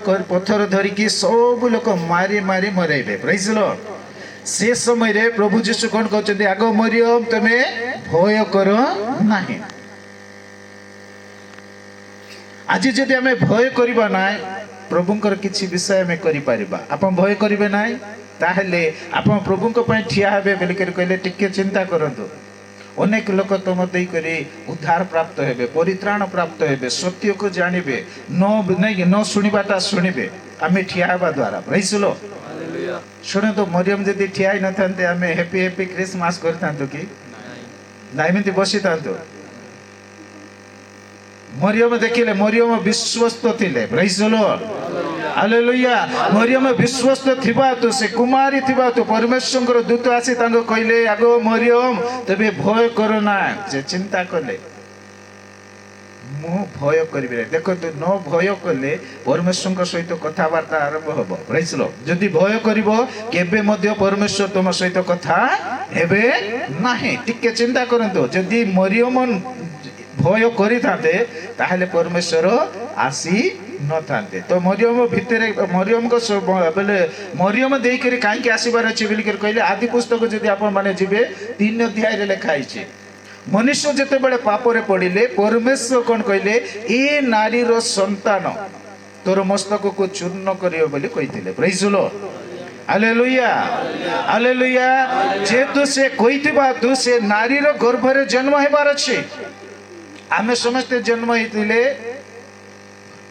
पत्थर धरिकी सब लोक मारी मारी मरेबे प्रेज लॉर्ड से समय रे प्रभु यीशु कौन कहते आग मरियम तमे भय कर नहीं आज जदि आम भय करबा ना प्रभुंकर किसी विषय में करि परिबा आपण भय करिवे ना ताहले आपण प्रभुंक पय ठिया हेबे बोली कर कहले टिके चिंता करंतु अनेक लोक तुम दे करी उद्धार प्राप्त हेबे परित्राण प्राप्त हेबे सत्य को जानिबे न सुनिबाटा सुनिबे आमे ठिया हेबा द्वारा प्रेज लॉर्ड शुणे तो मरियम जदि ठिया न थांते आमे हैप्पी हैप्पी क्रिसमस करतांतो कि नाइमिति बसी थांतो मरियम देखिले मरियम विश्वस्त थिले प्रेज लॉर्ड हालेलुया मरियम विश्वस्त थिबा तो से कुमारी थिबा तो परमेश्वर दूत आसी तांको कहले आगो मरियम तबे भय करो ना जे चिंता कले मु भय करिबे देखो तो न भय कले परमेश्वर सहित कथावार्ता आरंभ हबो प्रेज लॉर्ड जदि भय करिवो केबे मध्य परमेश्वर तुम सहित कथा हेबे नाही टिके चिंता करंतो जदि मरियम भय करि थाते ताहले परमेश्वर आसी न थाते तो मरियम भितरे मरियम को बोले मरियम देई करी काई के आसीबार अछि बोली कर कहले आदि पुस्तक जदि आपण माने जिबे 3 अध्याय रे लिखा आइछि मनुष्य जते बेले पाप रे पड़िले परमेश्वर कोन कहले ए नारी रो संतान तोर मस्तक को चूर्ण करियो बोली कहिथिले प्रेज लॉर्ड हालेलुया हालेलुया जेतु से कहिथिबा तु से नारी रो गर्भ रे जन्म हेबार अछि आमे समस्त जन्म हेतिले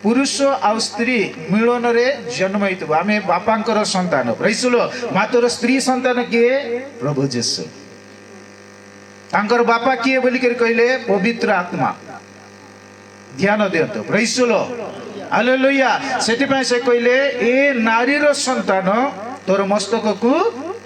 पुरुष आ स्त्री मिलन रे जन्म हेतु आमे बापांकर संतान प्रेज लॉर्ड मातर स्त्री संतान के प्रभु यीशु तांकर बापा किए बोली कर कहले पवित्र आत्मा ध्यान दियंतो प्रेज लॉर्ड हालेलुया सेति पय से कहले ए नारी रो संतान तोर मस्तक को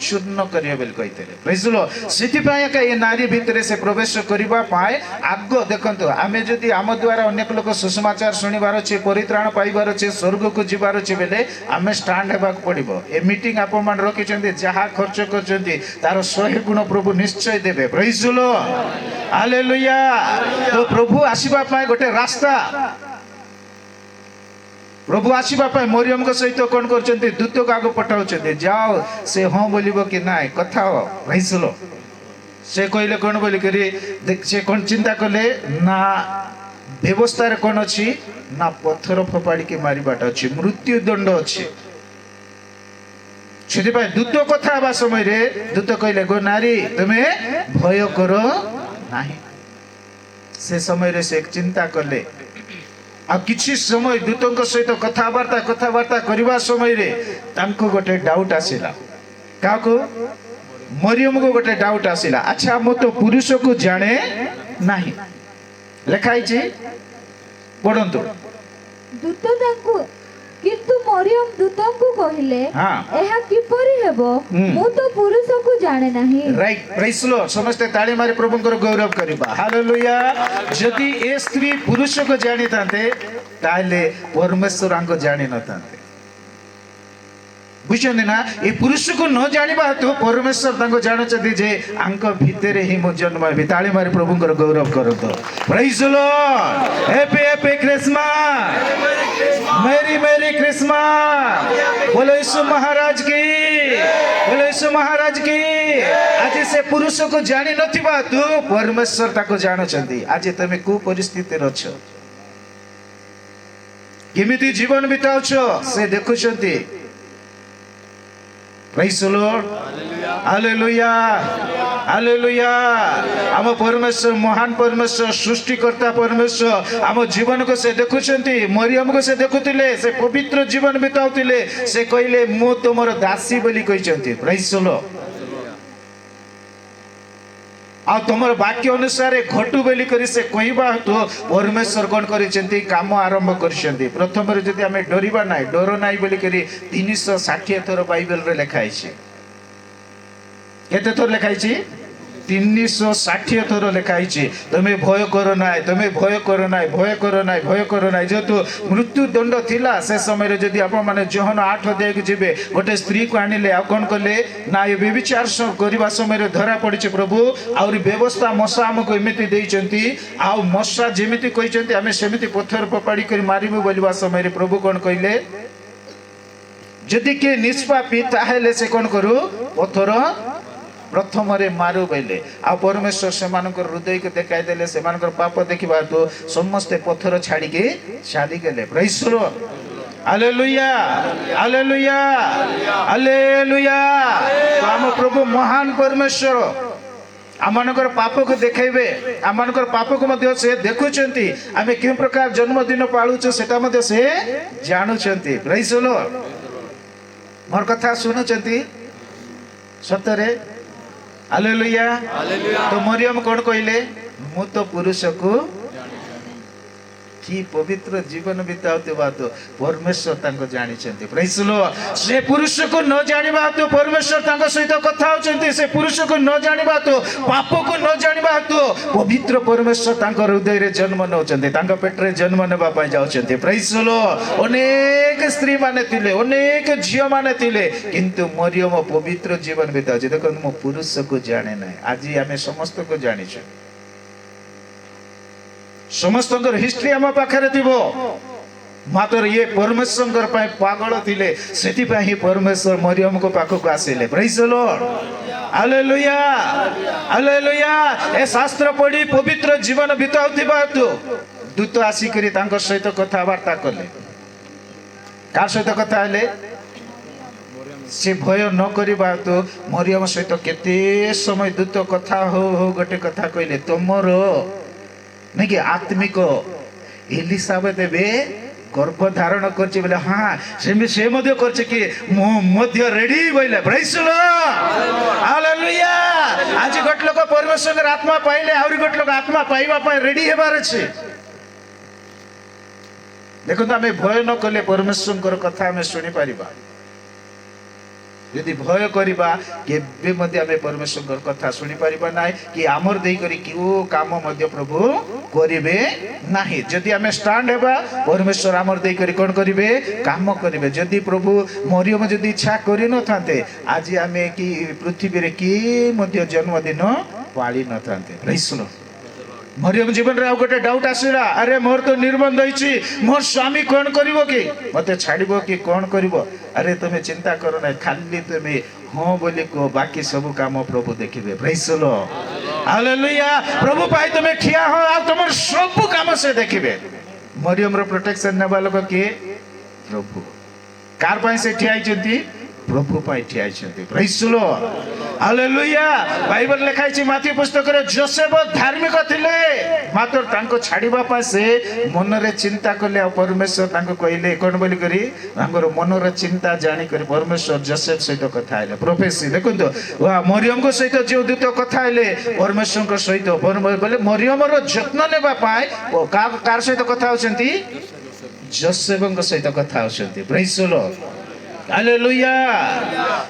चूर्ण करियो बोली कहितले प्रेज लॉर्ड सेति पय का ए नारी भितरे से प्रवेश करिबा पाए आग देखंतो आमे जदि आम द्वारा अनेक लोक सुसमाचार सुनिबार अछि परित्राण पाइबार अछि स्वर्ग को जिबार अछि बेले आमे स्टैंड हेबा पड़िबो ए मीटिंग आपन मान रखिचंती जहा खर्च करचंती तार 100 गुण प्रभु निश्चय देबे प्रेज लॉर्ड हालेलुया तो प्रभु आसीबा पाए गोटे रास्ता प्रभु आसीबा पाए मरियम को सहित कोन करचंती दूत को आगो पठाउचंती जाओ से हां बोलिबो कि नाय कथा हो प्रेज लॉर्ड से कहले कोन बोली करी से कोन चिंता कले ना व्यवस्था रे कोन अछि ना पत्थर फपाड़ी के मारिबाटा अछि मृत्यु दंड अछि सेति पाए दूत कथा बा समय रे दूत कहले गो नारी तुमे भय करो नाही से समय रे से चिंता कले आ किछि समय दूतों सहित कथावार्ता करबा समय रे तांको गोटे डाउट आसिला काको मरियम को गोटे डाउट आसिला अच्छा मो तो पुरुष को जाने नाही लिखाई छी पढंतु दूत तांको किंतु मरियम दूतों को कहिले एहा किपरि हेबो मु तो पुरुष को जाने नाही राइट प्रेज लॉर्ड समस्त ताली मारी प्रभुंकर गौरव करबा हालेलुया जदि ए स्त्री पुरुष को जानि थाते ताले परमेश्वर आंको जानि न थाते बुझछन ना ए पुरुष को न जानिबा तो परमेश्वर तांको जानुचदी जे आंको भितरे ही मो जन्म हेबी ताली मारी प्रभुंकर गौरव करतो praise Lord happy happy Christmas merry merry Christmas बोलो यीशु महाराज की बोलो यीशु महाराज की आज से पुरुष को जानि नथिबा तू परमेश्वर ताको जानुचंदी आज तमे को परिस्थिति रछ केमिति जीवन बिताउछ से देखुचंती प्रेज लॉर्ड हालेलुया हालेलुया आम परमेश्वर महान परमेश्वर सृष्टिकर्ता परमेश्वर आम जीवन को से देखुचंती मरियम को से देखुतिले से पवित्र जीवन बिताउतिले से कहले मो तुमर दासी बोली कहिचंती प्रेज लॉर्ड आ तुमर वाक्य अनुसार घटू बोली करी से कहबा तो परमेश्वर कोन करिसेंती काम आरंभ करिसेंती प्रथम रे जदि हमें डरिबा नाही डरो नाही बोली करी 360 थोर बाइबल रे लिखाई छै केते थोर लिखाई छै 360 थोर लिखाई छै तमे भय करो नाही तमे भय करो नाही भय करो नाही भय करो नाही जेतु मृत्यु दंड थिला से समय रे जदि आपण माने जोहन 8 अध्याय के जिबे गोटे स्त्री को आनिले आ कोन करले ना ये व्यभिचार करबा समय रे धरा पड़ी छै प्रभु और व्यवस्था मशा हमको एमिति देइचंती आ मशा जेमिति कहिचंती हमें सेमिति पत्थर पपाड़ी कर मारिबो बोलबा समय रे प्रभु कोन कहले ଯଦି କିଏ ନିଷ୍ପାପୀ ତାହେଲେ ସେ କ'ଣ କରୁ ପଥର ପ୍ରଥମରେ ମାରୁ ବୋଇଲେ ଆଉ ପରମେଶ୍ୱର ସେମାନଙ୍କର ହୃଦୟକୁ ଦେଖାଇ ଦେଲେ ସେମାନଙ୍କର ପାପ ଦେଖିବା ହେତୁ ସମସ୍ତେ ପଥର ଛାଡ଼ିକି ଚାଲିଗଲେ। ପ୍ରେଜ୍ the lord. Hallelujah hallelujah hallelujah. ତ ଆମ ପ୍ରଭୁ ମହାନ ପରମେଶ୍ୱର ଆମମାନଙ୍କର ପାପକୁ ଦେଖେଇବେ, ଆମମାନଙ୍କର ପାପକୁ ମଧ୍ୟ ସେ ଦେଖୁଛନ୍ତି, ଆମେ କେଉଁ ପ୍ରକାର ଜନ୍ମଦିନ ପାଳୁଛୁ ସେଟା ମଧ୍ୟ ସେ ଜାଣୁଛନ୍ତି। ପ୍ରେଜ୍ ଦ ଲର୍ଡ। ମୋର କଥା ଶୁଣୁଛନ୍ତି ସତରେ? ହାଲେଲୁୟା। ତ ମରିୟମ କ'ଣ କହିଲେ? ମୁଁ ତ ପୁରୁଷକୁ କି ପବିତ୍ର ଜୀବନ ବିତାଉଥିବା ହେତୁ ପରମେଶ୍ୱର ତାଙ୍କୁ ଜାଣିଛନ୍ତି। ପ୍ରେଜ୍ ଦ ଲର୍ଡ। ସେ ପୁରୁଷକୁ ନ ଜାଣିବା ହେତୁ ପରମେଶ୍ୱର ତାଙ୍କ ସହିତ କଥା ହଉଛନ୍ତି। ସେ ପୁରୁଷକୁ ନ ଜାଣିବା ହେତୁ, ପାପକୁ ନ ଜାଣିବା ହେତୁ ପବିତ୍ର ପରମେଶ୍ୱର ତାଙ୍କ ହୃଦୟରେ ଜନ୍ମ ନେଉଛନ୍ତି, ତାଙ୍କ ପେଟରେ ଜନ୍ମ ନେବା ପାଇଁ ଯାଉଛନ୍ତି। ପ୍ରେଜ୍ ଦ ଲର୍ଡ। ଅନେକ ସ୍ତ୍ରୀ ମାନେ ଥିଲେ, ଅନେକ ଝିଅ ମାନେ ଥିଲେ, କିନ୍ତୁ ମରିୟମ ପବିତ୍ର ଜୀବନ ବିତାଉଛି। ଦେଖନ୍ତୁ, ମୁଁ ପୁରୁଷକୁ ଜାଣେ ନାହିଁ। ଆଜି ଆମେ ସମସ୍ତଙ୍କୁ ଜାଣିଛୁ, ସମସ୍ତଙ୍କର ହିଷ୍ଟ୍ରି ଆମ ପାଖରେ ଥିବ, ମାତ୍ର ଇଏ ପରମେଶ୍ୱରଙ୍କ ପାଇଁ ପାଗଳ ଥିଲେ, ସେଥିପାଇଁ ହିଁ ପରମେଶ୍ୱର ମରିୟମଙ୍କ ପାଖକୁ ଆସିଲେ। Praise the lord. Hallelujah hallelujah. ଏ ଶାସ୍ତ୍ର ପଢ଼ି ପବିତ୍ର ଜୀବନ ବିତାଉଥିବା ହେତୁ ଦୂତ ଆସିକରି ତାଙ୍କ ସହିତ କଥାବାର୍ତ୍ତା କଲେ। କାହା ସହିତ କଥା ହେଲେ? ସେ ଭୟ ନ କରିବା ହେତୁ ମରିୟମ ସହିତ କେତେ ସମୟ ଦୂତ କଥା ହଉ ହଉ ଗୋଟେ କଥା କହିଲେ, ତମର ନାଇଁ କି ଆତ୍ମିକ ଏଲିସାବେଥ ଏବେ ଗର୍ଭ ଧାରଣ କରିଛି ବୋଲେ, ହଁ ସେମିତି ସେ ମଧ୍ୟ କରିছে କି ମୁଁ ମଧ୍ୟ ରେଡି ବୋଇଲେ। ପ୍ରେଜ୍ ଦ ଲର୍ଡ ହାଲେଲୁୟା। ଆଜି ଗୋଟେ ଲୋକ ପରମେଶ୍ୱରଙ୍କର ଆତ୍ମା ପାଇଲେ ଆହୁରି ଗୋଟେ ଲୋକ ଆତ୍ମା ପାଇବା ପାଇଁ ରେଡି ହେବାର ଅଛି। ଦେଖନ୍ତୁ, ଆମେ ଭୟ ନ କଲେ ପରମେଶ୍ୱରଙ୍କର କଥା ଆମେ ଶୁଣିପାରିବା। ଯଦି ଭୟ କରିବା କେବେ ମଧ୍ୟ ଆମେ ପରମେଶ୍ୱରଙ୍କର କଥା ଶୁଣିପାରିବା ନାହିଁ, କି ଆମର ଦେଇକରି କେଉଁ କାମ ମଧ୍ୟ ପ୍ରଭୁ କରିବେ ନାହିଁ। ଯଦି ଆମେ ଷ୍ଟାଣ୍ଡ ହେବା, ପରମେଶ୍ୱର ଆମର ଦେଇକରି କ'ଣ କରିବେ? କାମ କରିବେ। ଯଦି ପ୍ରଭୁ ମରିୟମ ଯଦି ଇଚ୍ଛା କରିନଥାନ୍ତେ, ଆଜି ଆମେ କି ପୃଥିବୀରେ କିଏ ମଧ୍ୟ ଜନ୍ମଦିନ ପାଳି ନଥାନ୍ତେ। ପ୍ରେଜ୍ ଦ ଲର୍ଡ। ମରିୟମ ଜୀବନରେ ଆଉ ଗୋଟେ ଡାଉଟ୍ ଆସିଲା, ଆରେ ମୋର ତ ନିର୍ବନ୍ଧ ହେଇଛି, ମୋର ସ୍ୱାମୀ କ'ଣ କରିବ କି? ମତେ ଛାଡ଼ିବ କି କ'ଣ କରିବ? ଆରେ ତୁମେ ଚିନ୍ତା କର ନାହିଁ, ଖାଲି ତୁମେ ହଁ ବୋଲି କୁହ, ବାକି ସବୁ କାମ ପ୍ରଭୁ ଦେଖିବେ। ପ୍ରେଜ୍ ଦ ଲର୍ଡ ହାଲେଲୁୟା। ପ୍ରଭୁ ପାଇଁ ତୁମେ ଠିଆ ହଁ, ଆଉ ତୁମର ସବୁ କାମ ସେ ଦେଖିବେ। ମରିୟମର ପ୍ରୋଟେକ୍ସନ ନେବା ଲୋକ କିଏ? ପ୍ରଭୁ। କାହାର ପାଇଁ ସେ ଠିଆ ହେଇଛନ୍ତି? ପ୍ରଭୁ ପାଇଁ ଠିଆ ହେଇଛନ୍ତି। ପ୍ରେଜ୍ ଦ ଲର୍ଡ ହାଲେଲୁୟା। ବାଇବଲ ଲେଖା ହେଇଛି ମାଥ୍ୟୁ ପୁସ୍ତକରେ, ଯୋସେଫ ଧାର୍ମିକ ଥିଲେ, ମାତ୍ର ତାଙ୍କୁ ଛାଡ଼ିବା ପାଇଁ ସେ ମନରେ ଚିନ୍ତା କଲେ, ଆଉ ପରମେଶ୍ୱର ତାଙ୍କୁ କହିଲେ କ'ଣ ବୋଲି କରି, ତାଙ୍କର ମନର ଚିନ୍ତା ଜାଣିକରି ପରମେଶ୍ୱର ଯୋସେଫ ସହିତ କଥା ହେଲେ। ପ୍ରୋଫେସି ଦେଖନ୍ତୁ, ମରିୟମଙ୍କ ସହିତ ଯେଉଁ ଦୂତ କଥା ହେଲେ ପରମେଶ୍ୱରଙ୍କ ସହିତ, ବୋଲେ ମରିୟମର ଯତ୍ନ ନେବା ପାଇଁ କାହାର ସହିତ କଥା ହଉଛନ୍ତି? ଯୋସେଫଙ୍କ ସହିତ କଥା ହଉଛନ୍ତି। ପ୍ରେଜ୍ ଦ ଲର୍ଡ ହାଲେଲୁୟା।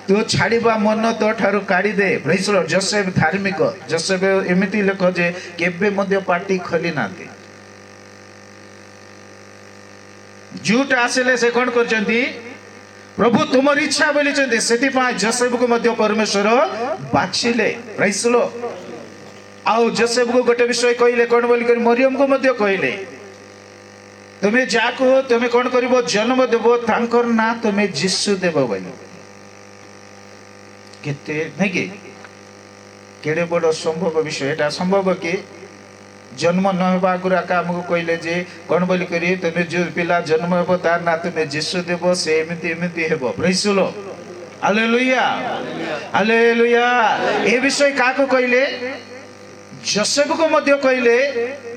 ତୁ ଛାଡ଼ିବା ମନ ତୋ ଠାରୁ କାଢ଼ି ଦେ। ପ୍ରେଜ୍ ଦ ଲର୍ଡ। ଯୋସେଫ ଧାର୍ମିକ, ଯୋସେଫ ଏମିତି ଲୋକ ଯେ କେବେ ମଧ୍ୟ ପାଟି ଖୋଲି ନାହାନ୍ତି। ଝୁଟ ଆସିଲେ ସେ କ'ଣ କରିଛନ୍ତି? ପ୍ରଭୁ ତୁମର ଇଚ୍ଛା ବୋଲିଛନ୍ତି, ସେଥିପାଇଁ ଯୋସେଫକୁ ମଧ୍ୟ ପରମେଶ୍ୱର ବାଛିଲେ। ପ୍ରେଜ୍ ଦ ଲର୍ଡ। ଆଉ ଯୋସେଫକୁ ଗୋଟେ ବିଷୟ କହିଲେ, କ'ଣ ବୋଲି କରି ମରିୟମକୁ ମଧ୍ୟ କହିଲେ, ତୁମେ ଯାହାକୁ ତୁମେ କ'ଣ କରିବ? ଜନ୍ମ ଦେବ, ତାଙ୍କର ନାଁ ତୁମେ ଯୀଶୁ ଦେବ ବୋଲି। କେତେ ନାଇଁ କି କେଡ଼େ ବଡ଼ ସମ୍ଭବ ବିଷୟ ଏଟା। ସମ୍ଭବ କି ଜନ୍ମ ନ ହେବା ଆଗରୁ ଆକା ଆମକୁ କହିଲେ ଯେ କ'ଣ ବୋଲି କରି, ତୁମେ ଯେଉଁ ପିଲା ଜନ୍ମ ହେବ ତାର ନାଁ ତୁମେ ଯୀଶୁ ଦେବ, ସେ ଏମିତି ଏମିତି ହେବ। ପ୍ରେଜ୍ ଦ ଲର୍ଡ ହାଲେଲୁୟା ହାଲେଲୁୟା। ଏ ବିଷୟ କାହାକୁ କହିଲେ? ଯୋସେଫକୁ ମଧ୍ୟ କହିଲେ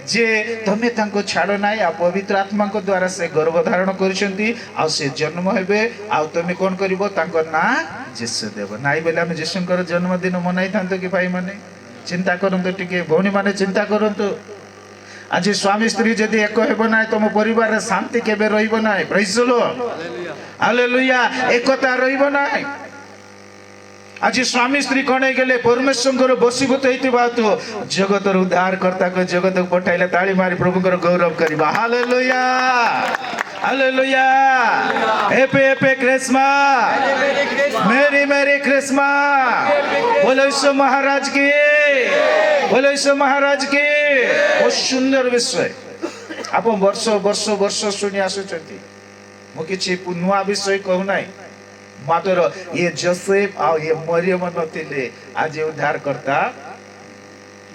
ଯେ ତମେ ତାଙ୍କୁ ଛାଡ଼ ନାହିଁ, ଆଉ ପବିତ୍ର ଆତ୍ମାଙ୍କ ଦ୍ୱାରା ସେ ଗର୍ଭ ଧାରଣ କରିଛନ୍ତି, ଆଉ ସେ ଜନ୍ମ ହେବେ, ଆଉ ତମେ କ'ଣ କରିବ? ତାଙ୍କ ନାଁ ଯୀଶୁ ଦେବ। ନାଇଁ ବୋଲେ ଆମେ ଯୀଶୁଙ୍କର ଜନ୍ମଦିନ ମନାଇଥାନ୍ତୁ କି? ଭାଇମାନେ ଚିନ୍ତା କରନ୍ତୁ, ଟିକେ ଭଉଣୀମାନେ ଚିନ୍ତା କରନ୍ତୁ। ଆଜି ସ୍ୱାମୀ ସ୍ତ୍ରୀ ଯଦି ଏକ ହେବ ନାହିଁ, ତମ ପରିବାରରେ ଶାନ୍ତି କେବେ ରହିବ ନାହିଁ। ପ୍ରେଜ୍ ଦ ଲର୍ଡ ହାଲେଲୁୟା। ଏକତା ରହିବ ନାହିଁ। ଆଜି ସ୍ୱାମୀ ସ୍ତ୍ରୀ କ'ଣ ହେଇଗଲେ? ପରମେଶ୍ୱରଙ୍କର ବଶୀଭୂତ ହେଇଥିବା ହେତୁ ଜଗତର ଉଦ୍ଧାରକର୍ତ୍ତାକୁ ଜଗତକୁ ପଠାଇଲେ। ତାଳି ମାରି ପ୍ରଭୁଙ୍କର ଗୌରବ କରିବା। Hallelujah hallelujah. Happy happy Christmas, मेरी मेरी क्रिसमस। बोलो यीशु महाराज की, बोलो यीशु महाराज की। बहुत सुंदर विषय। आप वर्ष वर्ष वर्ष शुणी आसुचंती। मु किछि नुआ विषय कहू नाही, मात्र ये जोसेफ आ ये मरियम नथिले आज उद्धार करता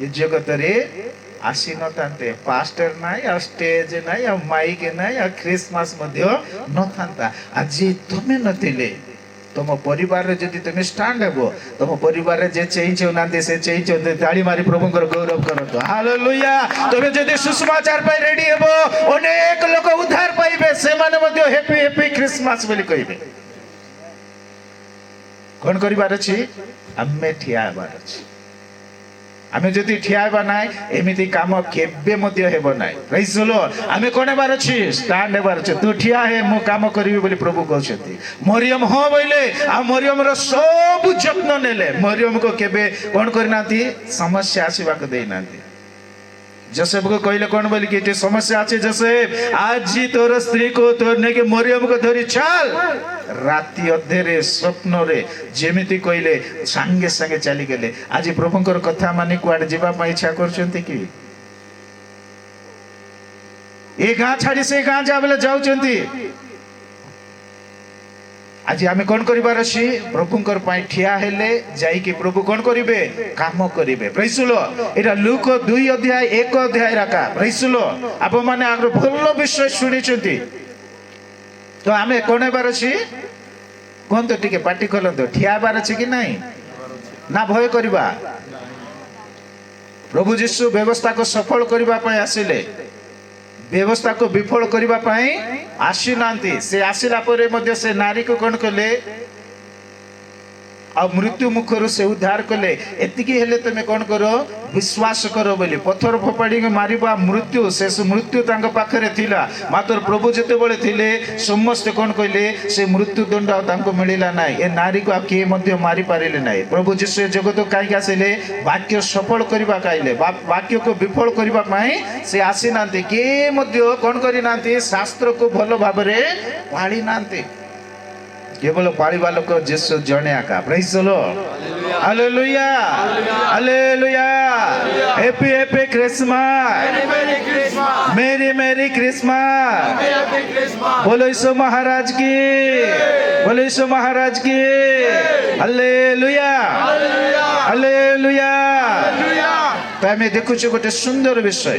ये जगत रे आसी न थांते पास्टर नाई आ स्टेज नाई आ माइक नाई आ क्रिसमस मध्य न थांता आज तुमे नथिले तुम परिवार रे जदि तुमे स्टैंड हेबो तुम परिवार रे जे चेंज होनांते से चेंज होते ताली मारी प्रभु को गौरव करतो हालेलुया तुमे जदि सुसमाचार पाई रेडी हेबो अनेक लोक उद्धार पाइबे से माने मध्य हैप्पी हैप्पी क्रिसमस बोली कहिबे कोन करिबार अछि आमे ठिया हेबार अछि आमे जदि ठिया हेबा नाय एमिति काम केबे मध्य हेबो नाय प्रेज द लॉर्ड आमे कोन हेबार अछि स्टैंड हेबार अछि तू ठिया हे मो काम करिबे बोली प्रभु कहछथि मरियम हो बोले आ मरियम रो सब जत्न नेले मरियम को केबे कोन करनाथि समस्या आसीबा को देई नाथि जोसेफ को कहले कौन बोली कि समस्या अच्छे जोसेफ आज तोर स्त्री को तोर ने के मरियम को धरी चल राति अधेरे स्वप्न रे जेमिति कहले संगे संगे चली गेले आज प्रभुंकर कथा मानि कुआड जीवा पई इच्छा करछंती कि ए गां छाडी से गां जाबले जाउछंती आज आमे कोन करिबार अछि प्रभुंकर पाई ठिया हेले जाई कि प्रभु कोन करिवे काम करिवे praise the Lord Etah look 2 अध्याय 1 अध्याय राका प्रेज द लॉर्ड आप माने आग्र भलो विषय सुनिछंती तो आमे कोन हेबार अछि कोन तो टिके पार्टी खोलंतो ठिया हेबार अछि कि नाही ना भय करिबा प्रभु यीशु व्यवस्था को सफल करिबा पई आसिले व्यवस्था को विफल करिबा पई आसी नांती से आसिला परे मध्ये से नारी को कोन कले आ मृत्यु मुखरु से उद्धार कले एतिकी हेले तमे कोन करो विश्वास करो बोली पत्थर फोपाडी के मारिबा मृत्यु से मृत्यु तांग पाखरे थिला मात्र प्रभु जते बळे थिले समस्त कोन कइले से मृत्यु दंड तांको मिलिला नाही ए नारी को के मध्ये मारि पारिले नाही प्रभु जिसु जगत काई आसिले वाक्य सफल करिबा काइले वाक्य को विफल करिबा पई से आसी नांती के मध्ये कोन करि नांती शास्त्र को भलो भाबरे पाळी नांती केवल पाळीबा लोक जिसु जणे आका praise the lord hallelujah hallelujah happy happy Christmas merry merry Christmas बोलो यीशु महाराज की बोलो यीशु महाराज की हालेलुया हालेलुया तो हमें देखु छ गोटे सुंदर विषय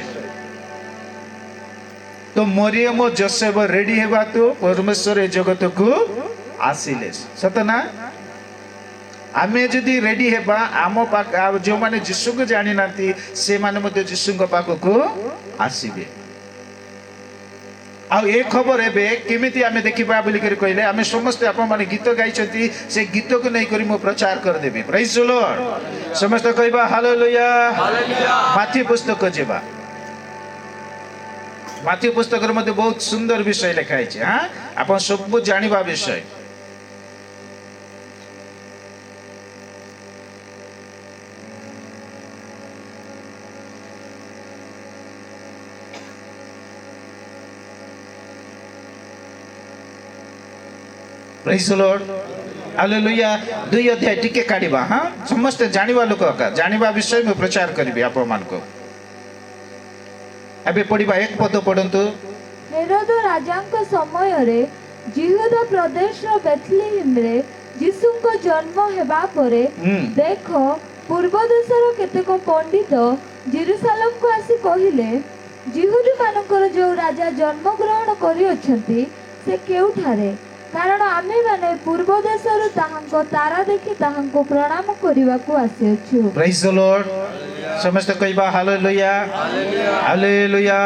तो मरियम जोसेफ रेडी हेबा तो परमेश्वर ए जगत को आसिले सतना आमे जदि रेडी हेबा आम पाक जो माने जिसु को जानि नाती से माने मते जिसु को पाक को आसीबे आ ए खबर हेबे केमिति आमे देखिबा बोली कर कहले आमे समस्त आप माने गीत गाइछथि से गीत को नै करी मो प्रचार कर देबे प्रेज द लॉर्ड समस्त कहबा हालेलुया हालेलुया माथी पुस्तक जेबा माथी पुस्तक मध्ये बहुत सुंदर विषय लिखाइ छै हां आपण सब जानिबा विषय प्रेज द लॉर्ड हालेलुया 2 अध्याय टिके काढिबा हां समस्त जानिबा लोक का जानिबा विषय में प्रचार करबी आप मान को अबे पढिबा एक पद पढंतु हेरोद राजांक समय रे जिहुदा प्रदेश रो बेथलेहेम रे यीशु को जन्म हेबा परे देखो पूर्व देश रो केतेको पंडित जेरूशलेम को आसी कहिले जिहुदी मानकर जो राजा जन्म ग्रहण करि अछंती से केउठारे कारण आमे माने पूर्व देशरु ताहांको तारा देखि ताहांको प्रणाम करिवा को आसे छु प्रेज द लॉर्ड समस्त कहबा हालेलुया हालेलुया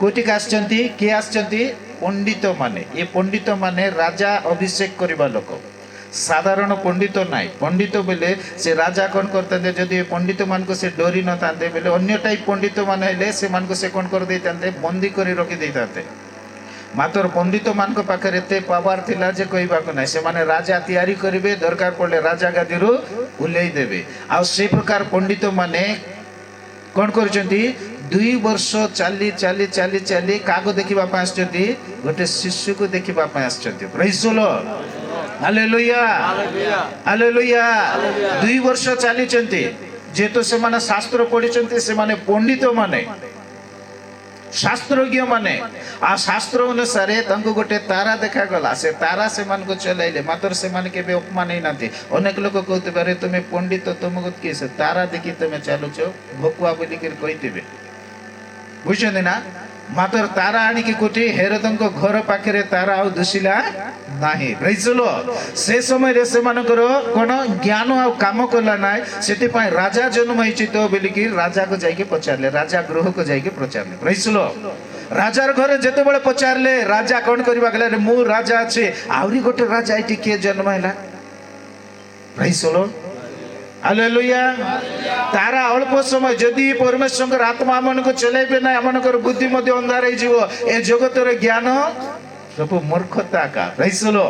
कोटि आछंती के आछंती पंडित माने ये पंडित माने राजा अभिषेक करिवा लोक साधारण पंडित नाई पंडित बेले से राजा कोन करते जदि पंडित मान को से डरी न तांते बेले अन्य टाइप पंडित मान हेले से मान को से कोन कर देतांते बंदी करी रखि देतांते मात्र पंडित मान को पाखरे एते पावर थिला जे कहबा को नै से माने राजा तैयारी करिवे दरकार पड़ले राजा गादीरु उल्लेई देबे आ से प्रकार पंडित माने कोन करचंती 2 वर्ष चाली चाली चाली चाली कागो देखिबा पासचंती गोटे शिशु को देखिबा पासचंती praise the lord hallelujah hallelujah 2 वर्ष चाली चंती जेतो से माने शास्त्र पढिचंती से माने पंडित माने शास्त्रज्ञ माने आ शास्त्र अनुसार गोटे तारा देखा गला से तारा से मान को चलाइले मात्र से मान के उपमा नहीं नाती अनेक लोग कहते पारे तुम्हें पंडित तुमको किए से तारा देखी तुम्हें चलुच भकुआ बोलिक कहते बुझे ना मात्र तारा आणिकी कोटी हेरोदଙ୍କ घर पाखे तारा आ दुसिला नाही प्रेजलो से समय रे से मानकर कोन ज्ञान आ काम कला नाय सेति पय राजा जन्म होइछि तो बोलिकी राजा को जाइके पचारले राजा गृह को जाइके पचारले प्रेजलो राजार घर जेते बेले पचारले राजा कोन करबा गले मु राजा अछि आउरी गोटे राजा इति के जन्म हैला प्रेजलो हालेलुया तारा अल्प समय जदि परमेश्वर आत्मा मन को चलेबे ना आमनकर बुद्धि मध्य अंधार हो जीवो ए जगतर ज्ञान सब मूर्खता का प्रेजलो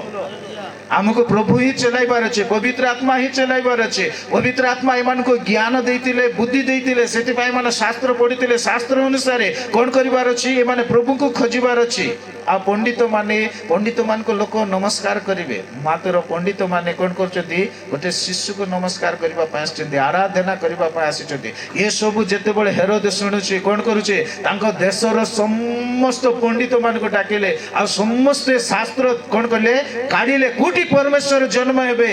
आमको प्रभु ही चलाइबार अच्छे पवित्र आत्मा ही चलाइबार अच्छे पवित्र आत्मा एमान को ज्ञान देइतिले बुद्धि देइतिले सेति पय माने शास्त्र पढितिले शास्त्र अनुसार कोन करिबार अछि ए माने प्रभु को खोजिबार अछि आ पंडित मान को लोक नमस्कार करिवे मात्र पंडित माने कोन करछथि गोटे शिशु को नमस्कार करिबा पय आछथि आराधना करिबा पय आछथि ए सब जेते बेले हेरोद सुनुछि कोन करूछि तांको देशर समस्त पंडित मान को डाकिले आ समस्त शास्त्र कोन करले काढिले कोटि परमेश्वर जन्म हेबे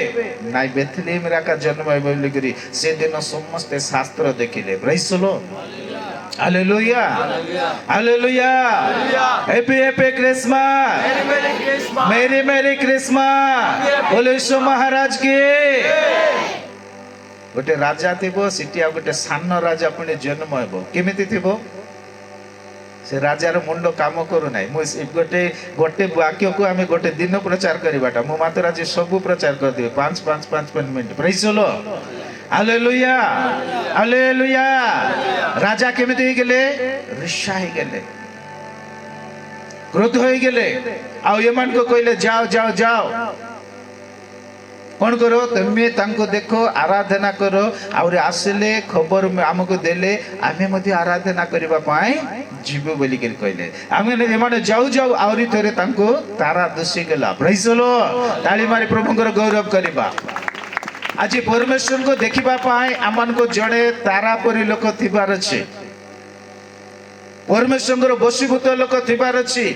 नाइ बेथलेहम राका जन्म हेबे बोली करी से दिन समस्त शास्त्र देखिले praise the lord hallelujah hallelujah happy happy Christmas merry merry Christmas बोलो यीशु महाराज की गोटे राजा थिबो सिटी आ गोटे सान राजा पुणे जन्म हेबो केमिति थिबो से राजार मुंड काम करू ना गोटे गोटे वाक्य को आम गोटे दिन प्रचार करवाटा मु मात्र आज सब प्रचार कर देबे 5 minute praise the lord hallelujah hallelujah राजा केमिति हो गेले ऋषा हो गेले क्रोध हो गेले आ एमान को कहले जाओ जाओ जाओ कौन करो तुम्हें तांको देखो आराधना करो और आसले खबर आमको देले आमे मध्य आराधना करबा पाए जीव बोली के कहले आमे एमाने जाऊ जाऊ आउरी थरे तांको तारा दुसी गेला प्रेज द लॉर्ड ताली मारी प्रभुଙ୍କର गौरव करबा आज परमेश्वर को देखिबा पाए आमान को जड़े तारा परी लोक थिबार अछि परमेश्वर बसीभूत लोक थिबार अछि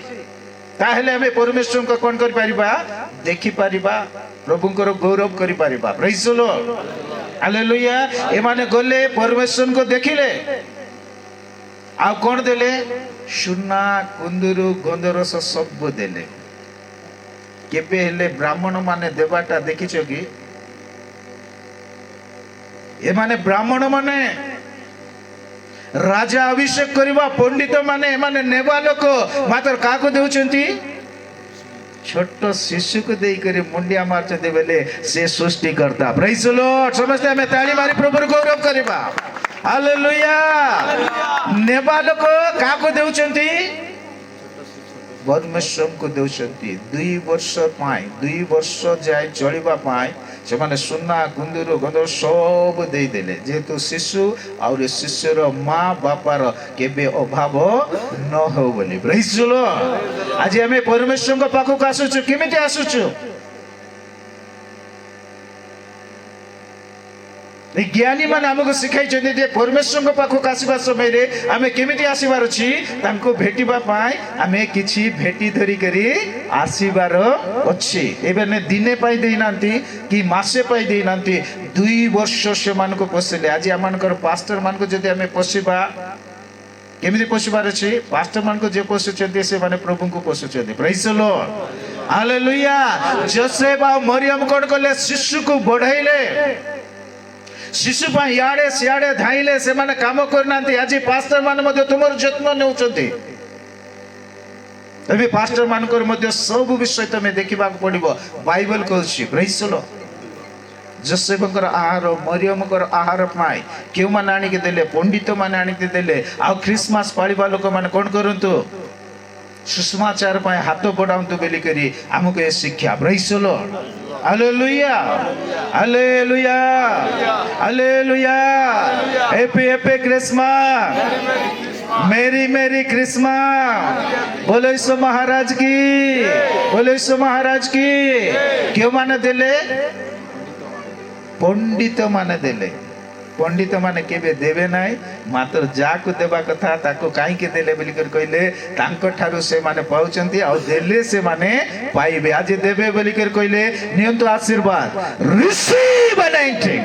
ताहेले हमें परमेश्वर को कोन कर परिबा देखि परिबा प्रभुଙ୍କର गौरव करि परिबा प्रेज द लॉर्ड हालेलुया एमाने गले परमेश्वर को देखिले आ कोन देले सुना कुंदुरु गंधरस सब देले केबे हेले ब्राह्मण माने देवाटा देखिछो कि ए माने ब्राह्मण माने राजा अभिषेक करवा पंडित माने माने नेवा लोक मात्र काको देउचंती छोट शिशु को देई करी मुंडिया मारते बेले से सृष्टि करता प्रेज द लॉर्ड समस्त हमें ताली मारी प्रभु गौरव करबा हालेलुया नेवा लोक काको देउचंती परमेश्वर को देउचंती 2 वर्ष पाए 2 वर्ष जाय चलिबा पाए से माने सुना कुंदुर गंधर सब दे देले जेहेतु शिशु और शिशुर माँ बापार केबे अभाव न हो बोली प्रेज द लॉर्ड आज हमें परमेश्वर को पाखक आसुछु केमिति आसुछु ज्ञानी मान आमको शिखाई जे परमेश्वर को पाखक आसवा समय रे आमे केमिति आसीबार अछि तांको भेटिबा पाए आमे किछि भेटी धरी करी आसीबार अछि एबेने दिने पाई देई नांती कि मासे पाई देई नांती 2 वर्ष से मान को पोसले आज आमानकर पास्टर मान को जदि आमे पोसिबा केमिति पोसिबार अछि पास्टर मान को जे पोसुचंती से माने प्रभु को पोसुचंती praise the lord hallelujah Joseph आ मरियम कोन करले शिशु को बढ़ाइले शिशु पाई याडे सियाडे धाइले से माने काम करनांती आज पास्टर मान मध्य तुमर जत्न नेउचंती तबे पास्टर मान कर मध्य सब विषय तमे देखिबा पड़िबो बाइबल कहछि प्रेज द लॉर्ड जोसेफकर आहार मरियम कर आहार पाई केउ मान आनी के देले पंडित मान आनी के देले आ क्रिसमस पाळिबा लोक मान कोन करंतु सुसमाचार पाए हाथ बढ़ाऊँ बेली करी आमको ये शिक्षा praise the lord hallelujah hallelujah hallelujah happy happy Christmas merry merry Christmas बोलो यीशु महाराज की बोलो यीशु महाराज की क्यों माने देले पंडित माने देले पंडित माने केबे देवे नाई मात्र जाकु देबा कथा ताको काईके देले बोली कर कहले तांको ठारु से माने पाउचंती आ देले से माने पाइबे आज देबे बोली कर कहले नियंतु आशीर्वाद रिसीव अनॉइंटिंग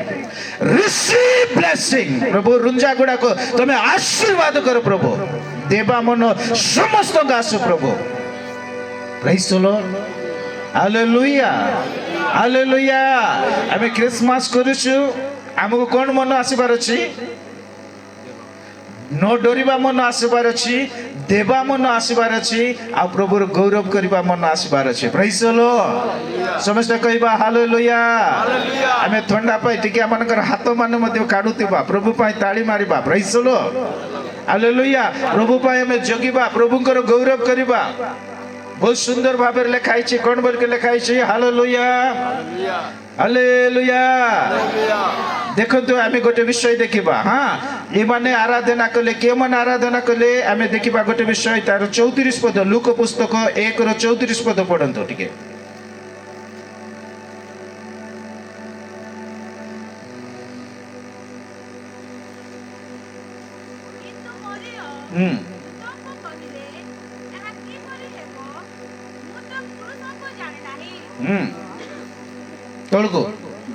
रिसीव ब्लेसिंग प्रभु रुंजा गुडा को तमे आशीर्वाद करो प्रभु देबा मन समस्त गासु प्रभु praise the lord hallelujah hallelujah आमे क्रिसमस करूछु आमको कौन मन आसबार अच्छी न डरवा मन आसबार अच्छी देवा मन आसबार अच्छी आ प्रभुर गौरव करवा मन आसबार अच्छी प्रेज द लॉर्ड समस्त कहबा हालेलुया आमे ठंडा पाई टिके आमनकर हाथ माने मध्ये काढुतिबा प्रभु पाई ताली मारिबा प्रेज द लॉर्ड हालेलुया प्रभु पाई आमे जगिबा प्रभुकर गौरव करबा बहुत सुंदर भाव लिखाई छी कौन बोल के लिखाई छी हालेलुया हालेलुया देखो तो आमे गोटे विषय देखिबा हाँ ये माने आराधना कले के मन आराधना कले आमे देखिबा गोटे विषय तार 34 पद लूक पुस्तक 1 रो 34 पद पढंतो टिके तोळको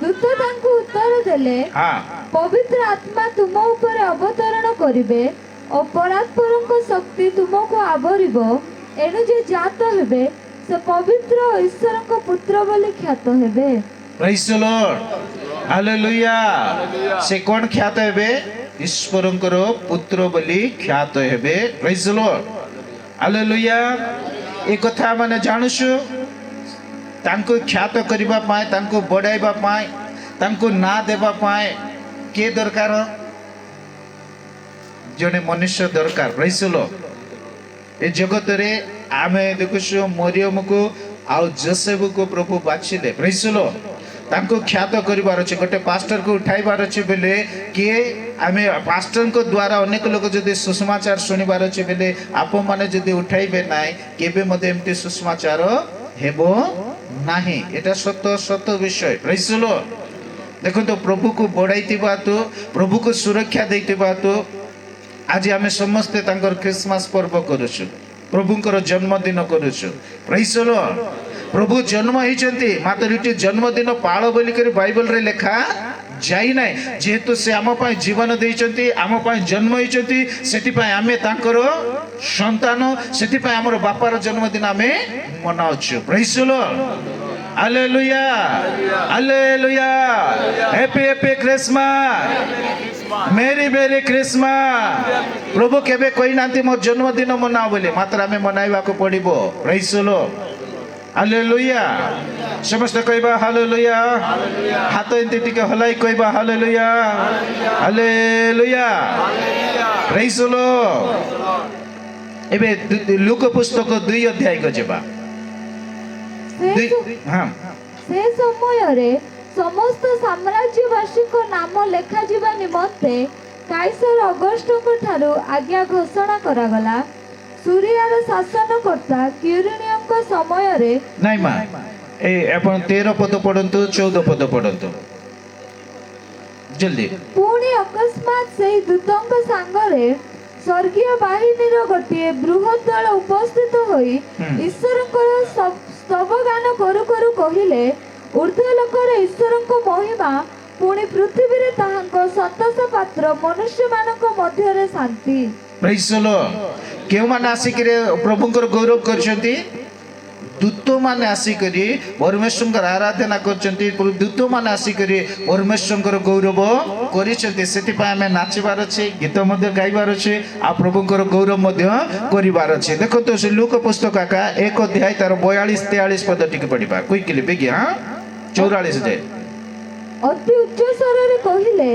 दूत तांको उत्तर देले हाँ पवित्र आत्मा तुम ऊपर अवतरण करिवे और परात्परଙ୍କ शक्ति तुमको आवरिबो एनु जे जात हेबे से पवित्र ईश्वरଙ୍କ पुत्र बोली ख्यात हेबे प्रेज द लॉर्ड हालेलुया से कोन ख्यात हेबे ईश्वरଙ୍କର पुत्र बोली ख्यात हेबे प्रेज द लॉर्ड हालेलुया ए कथा माने जानुछु तांको ख्यात करबा पाए तांको बडाइबा पाए तांको ना देबा पाए के दरकार जने मनुष्य दरकार प्रेज द लॉर्ड ए जगत रे आमे देखुछु मरियम को आ जोसेफ को प्रभु बाछिले प्रेज द लॉर्ड तांको ख्यात करिवार अछि गोटे पास्टर को उठाइबार अछि बेले के आमे पास्टर को द्वारा अनेक लोग जदि सुसमाचार सुनिबार अछि बेले आप माने जदि उठाइबे नाय केबे मते एमती सुसमाचार हेबो नाही एटा सत्य विषय प्रेज द लॉर्ड देखो तो प्रभु को बढाइतिबा तो प्रभु को सुरक्षा दैतिबा तो आज आमे समस्त तांकर क्रिसमस पर्व करूछु प्रभुंकर जन्मदिन करूछु प्रेज द लॉर्ड प्रभु जन्म होइचंती मात्र इटी जन्मदिन पाळ बोली कर बाइबल रे लेखा जाई नाही जेहेतु से आम पाई जीवन देइचंती आम पाई जन्म होइचंती सेति पाई आमे तांकर संतान सेति पाई हमर बापार जन्मदिन आमे मनाउछु praise the lord hallelujah hallelujah happy happy Christmas merry merry Christmas प्रभु केबे कोई नांती मोर जन्मदिन मनाओ बोले मात्र आमे मनाइबा को पड़िबो प्रेज द लॉर्ड हालेलुया समस्त कहबा हालेलुया हाथ एंती टिके हलाई कहबा hallelujah hallelujah praise the Lord एबे लूक पुस्तक 2 अध्याय को जेबा हाँ से समय रे समस्त साम्राज्यवासी को नाम लेखा जीवा निमंते काइसर अगस्टको ठारो आज्ञा घोषणा करागला सूर्यर शासनकर्ता क्यूरिनियंको समय रे नहीं मा ए अपन 13 पद पढंतु 14 पद पढंतु जल्दी पुणी अकस्मात से दूतंक सांगरे स्वर्गीय बाहिनीर गोटे बृहत दल उपस्थित होई ईश्वरଙ୍କର स्तवगान करू करू कहिले ऊर्ध्वलोकरे ईश्वरଙ୍କ महिमा पुणी पृथ्वी रे ताहांको संतोष पात्र मनुष्य मानक मध्यरे शांति प्रेज द लॉर्ड केउ माने आसिकरे प्रभुंकर गौरव करछंती दूत माने आसिकरी परमेश्वरंकर आराधना करछंती दूत माने आसिकरी परमेश्वरंकर गौरव करिछंती सेति पय हमें नाचिबार अछि गीत मध्ये गाइबार अछि आ प्रभुंकर गौरव मध्ये करिबार अछि देखो तो से लूक पुस्तक का 1 अध्याय तार 42 43 पद टिके पढिबा क्विकली बेगी हां 44 जे अति उच्च स्वରରେ कहिले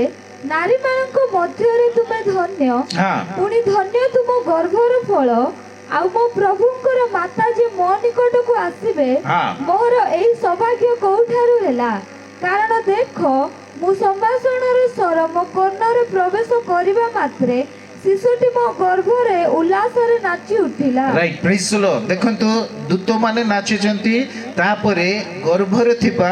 नारी मानक मध्यरे तुमे धन्य हां पुणी धन्य तुम गर्भर फल आ मो प्रभुंकर माता जे मो निकट को आसीबे मोर एई सौभाग्य कोठारु हेला कारण देखो मु संभाषणर स्वर मो कर्णरे प्रवेश करिबा मात्रे शिशुटी मो गर्भरे उल्लासरे नाची उठिला राइट प्रेज द लॉर्ड देखंतु दूत माने नाचुचंती तापरे गर्भरे थिबा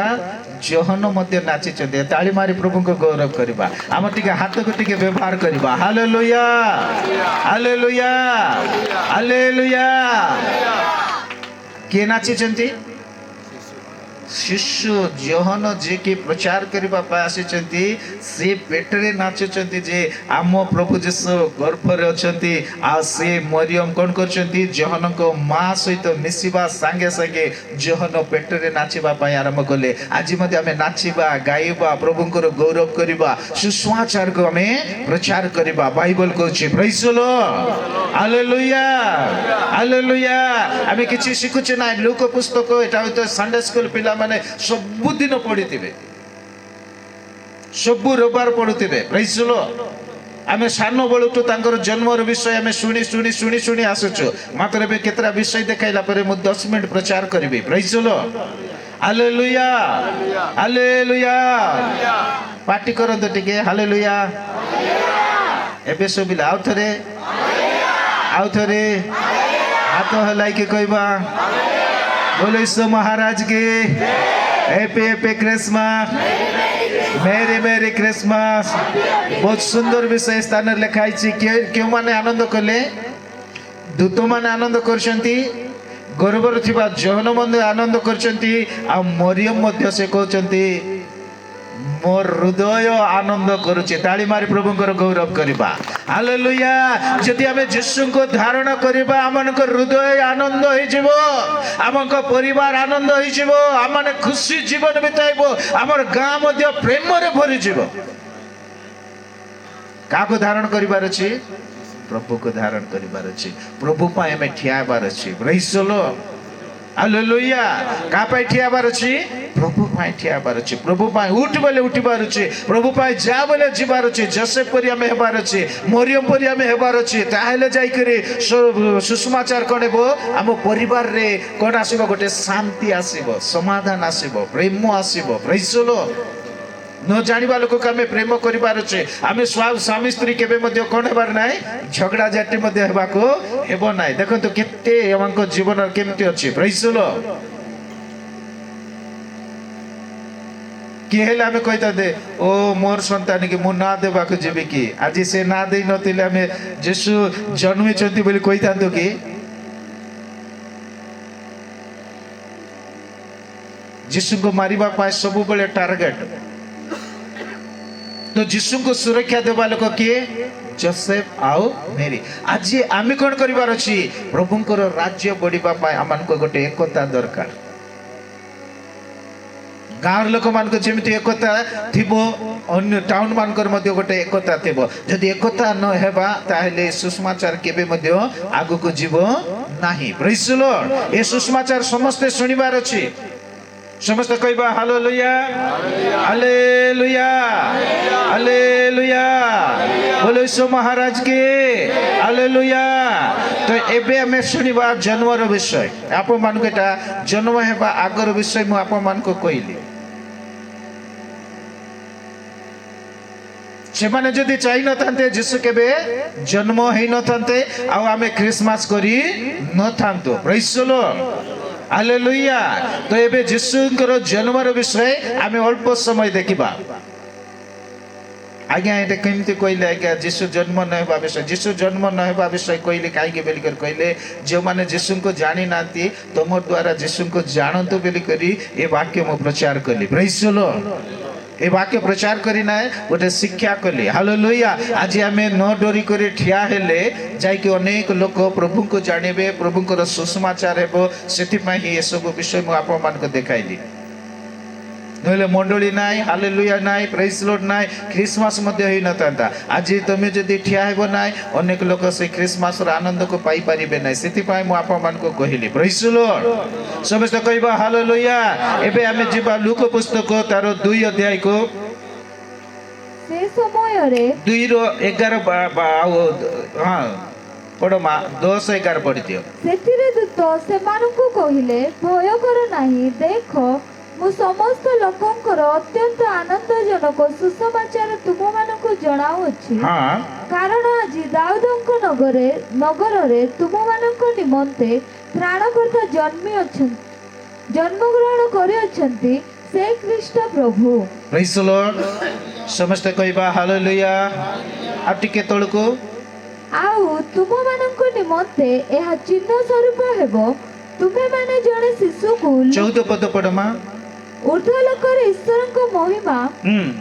ଜହନ ମଧ୍ୟ ନାଚିଛନ୍ତି। ତାଳି ମାରି ପ୍ରଭୁଙ୍କୁ ଗୌରବ କରିବା। ଆମ ଟିକେ ହାତକୁ ଟିକେ ବ୍ୟବହାର କରିବା। Hallelujah hallelujah hallelujah. କିଏ ନାଚିଛନ୍ତି? ଶିଶୁ ଜହନ ଯିଏକି ପ୍ରଚାର କରିବା ପାଇଁ ଆସିଛନ୍ତି, ସେ ପେଟରେ ନାଚୁଛନ୍ତି ଯେ ଆମ ପ୍ରଭୁ ଯୀଶୁ ଗର୍ଭରେ ଅଛନ୍ତି। ଆଉ ସେ ମରିୟମ କ'ଣ କରୁଛନ୍ତି? ଜହନଙ୍କ ମା ସହିତ ମିଶିବା ସାଙ୍ଗେ ସାଙ୍ଗେ ଜହନ ପେଟରେ ନାଚିବା ପାଇଁ ଆରମ୍ଭ କଲେ। ଆଜି ମଧ୍ୟ ଆମେ ନାଚିବା, ଗାଇବା, ପ୍ରଭୁଙ୍କର ଗୌରବ କରିବା, ସୁସମାଚାରକୁ ଆମେ ପ୍ରଚାର କରିବା। ବାଇବଲ କହୁଛି ପ୍ରେଜ୍ ଦ ଲର୍ଡ ହାଲେଲୁୟା ହାଲେଲୁୟା। ଆମେ କିଛି ଶିଖୁଛେ ନା ଲୁକ ପୁସ୍ତକ, ଏଟା ହଇତ ସଣ୍ଡେ ସ୍କୁଲ ପିଲା ମାନେ ସବୁଦିନ ପଢିଥିବେ, ସବୁ ରବିବାର ପଢୁଥିବେ। ପ୍ରେଜ୍ ଦ ଲର୍ଡ। ଆମେ ସାନ ବେଳୁଠୁ ତାଙ୍କର ଜନ୍ମର ବିଷୟ ଆମେ ଶୁଣି ଶୁଣି ଶୁଣି ଶୁଣି ଆସୁଛୁ। ମାତ୍ର ଏବେ କେତେଟା ବିଷୟ ଦେଖାଇଲା ପରେ ମୁଁ 10 ମିନିଟ ପ୍ରଚାର କରିବି। ପ୍ରେଜ୍ ଦ ଲର୍ଡ ହାଲେଲୁୟା ହାଲେଲୁୟା। ପାଟି କରନ୍ତୁ ଟିକେ ହାଲେଲୁୟା। ଏବେ ଶୁଭିଲା? ଆଉ ଥରେ ହାତ ହଲାଇକି କହିବା बोलो यीशु महाराज की happy happy Christmas, merry merry Christmas. बहुत सुंदर विषय स्थान लिखाई। क्यों माने आनंद कले? दूत माने आनंद करछंती, गर्भर थिबा जहन मध्य आनंद करछंती, आ मरियम मध्य से कहछंती मोर हृदय आनंद करुचे। ताली मारी प्रभुंकर गौरव करिबा। हालेलुया। जदि आमे यीशु को धारण करिबा, आमनको हृदय आनंद होई जिवो, आमको परिवार आनंद होई जिवो, आमने खुशी जीवन बिताइबो, आमर गां मध्य प्रेम रे भरि जिवो। काको धारण करिबार अछि? प्रभु को धारण करिबार अछि। प्रभु पाए हमें ठियाबार अछि। Praise the lord hallelujah. का पाए ठियाबार अछि? प्रभु पाए ठियाबार अछि। प्रभु पाए उठ बोले उठिबार अछि। प्रभु पाए जा बोले जिबार अछि। जोसेफ परि हमें हेबार अछि, मरियम परि हमें हेबार अछि। ताहेले जाई करी सुसमाचार कनेबो, हम परिवार रे कोन आसीबो? गोटे शांति आसीबो, समाधान आसीबो, प्रेम आसीबो। Praise the lord. न जानिबा लोक को आमे प्रेम करिबार अछि। आमे स्वामी स्त्री केबे मध्य कोन हेबार नै, झगड़ा जाटी मध्य हेबाको हेबो नै। देखंतु केते हमको जीवन केमति अछि। Praise the Lord. किहेले आमे कहिता दे ओ मोर संतान के मु ना देबा को जेबे कि आज से ना देई नतिले आमे यीशु जन्मी छथि बोली कहितांतो कि यीशु को मारिबा पाए सब बेले टार्गेट। तो यीशु को सुरक्षा देबा लोक किए? जोसेफ आओ मेरी। आज आमे कोन करिबार अछि? प्रभुंकर राज्य बढ़िबा पाए हमनको गोटे एकता दरकार। गाँव लोक मान को जेमिति एकता थिबो, अन्य टाउन मानकर मध्य गोटे एकता थिबो। जदि एकता न हेबा ताहेले सुसमाचार केबे मध्य आगु को जीवो नाही। Praise the Lord. ए सुसमाचार समस्त सुनिबार अछि। समस्त कहबा हालेलुया हालेलुया हालेलुया। बोलो यीशु महाराज के हालेलुया। तो एबे हमें सुनिबा जन्मर विषय। आप मान को एटा जन्म हेबा आगर विषय मु आप मान को कहली। सेमाने जदि चाहि न थांते यीशु केबे जन्म हेई न थांते, आ आमे क्रिसमस करी न थांतो। Praise the lord hallelujah. तो एबे यीशुंकर जन्मर विषय आमे अल्प समय देखिबा। आज्ञा एटा केमति कहले? आज्ञा यीशु जन्म न हेबा विषय, यीशु जन्म न हेबा विषय कहले काई बेली कर कहले? जो माने यीशु को जानि नाती तमर द्वारा यीशु को जानंतु बेली करी ए वाक्य मो प्रचार कली। Praise the Lord. ए वाक्य प्रचार करी ना गोटे शिक्षा कली। हालेलुया। आज आमे न डरी करे ठिया हेले जाय कि अनेक लोक प्रभु को जानिबे, प्रभुंकर सुसमाचार हेबो। सेति पई ए सब विषय मु आप मान को देखाइली। नहले मंडली नाई, हालेलुया नाई, प्रेज द लॉर्ड नाई, क्रिसमस मध्य होई न थांता। आज तमे जदि ठिया हेबो नाई, अनेक लोक से क्रिसमस र आनंद को पाई परिबे नाई। सेति पई मु आप मान को कहिली। Praise the Lord. समस्त कहबा हालेलुया। एबे आमे जिबा लूक पुस्तक तार 2 अध्याय को से समय रे 2:11 हां पढ़ो मा 10:11 पढ़ि दियो। सेतिरे दूत सेमानकु कहिले भय कर नाही, देखो मु समस्त लोकंकर अत्यंत आनंदजनक सुसमाचार तुम मानकु जणाउछि। हां कारण आज दाऊदंक नगरे तुम मानक निमंते त्राणकर्ता जन्मग्रहण करिअछन्ति। ସେ ଖ୍ରୀଷ୍ଟ ପ୍ରଭୁ। ପ୍ରେଜ୍ ଦ ଲର୍ଡ। ସମସ୍ତେ କହିବା ହାଲେଲୁୟା। ଆଉ ଟିକେ ତଳକୁ। ଆଉ ତୁମମାନଙ୍କ ନିମନ୍ତେ ଏହା ଚିହ୍ନ ସ୍ୱରୂପ ହେବ, ତୁମେମାନେ ଜଣେ ଶିଶୁକୁ 14 ପଦ ପଢମା। ଊର୍ଦ୍ଧ୍ୱଲୋକରେ ଈଶ୍ୱରଙ୍କ ମହିମା,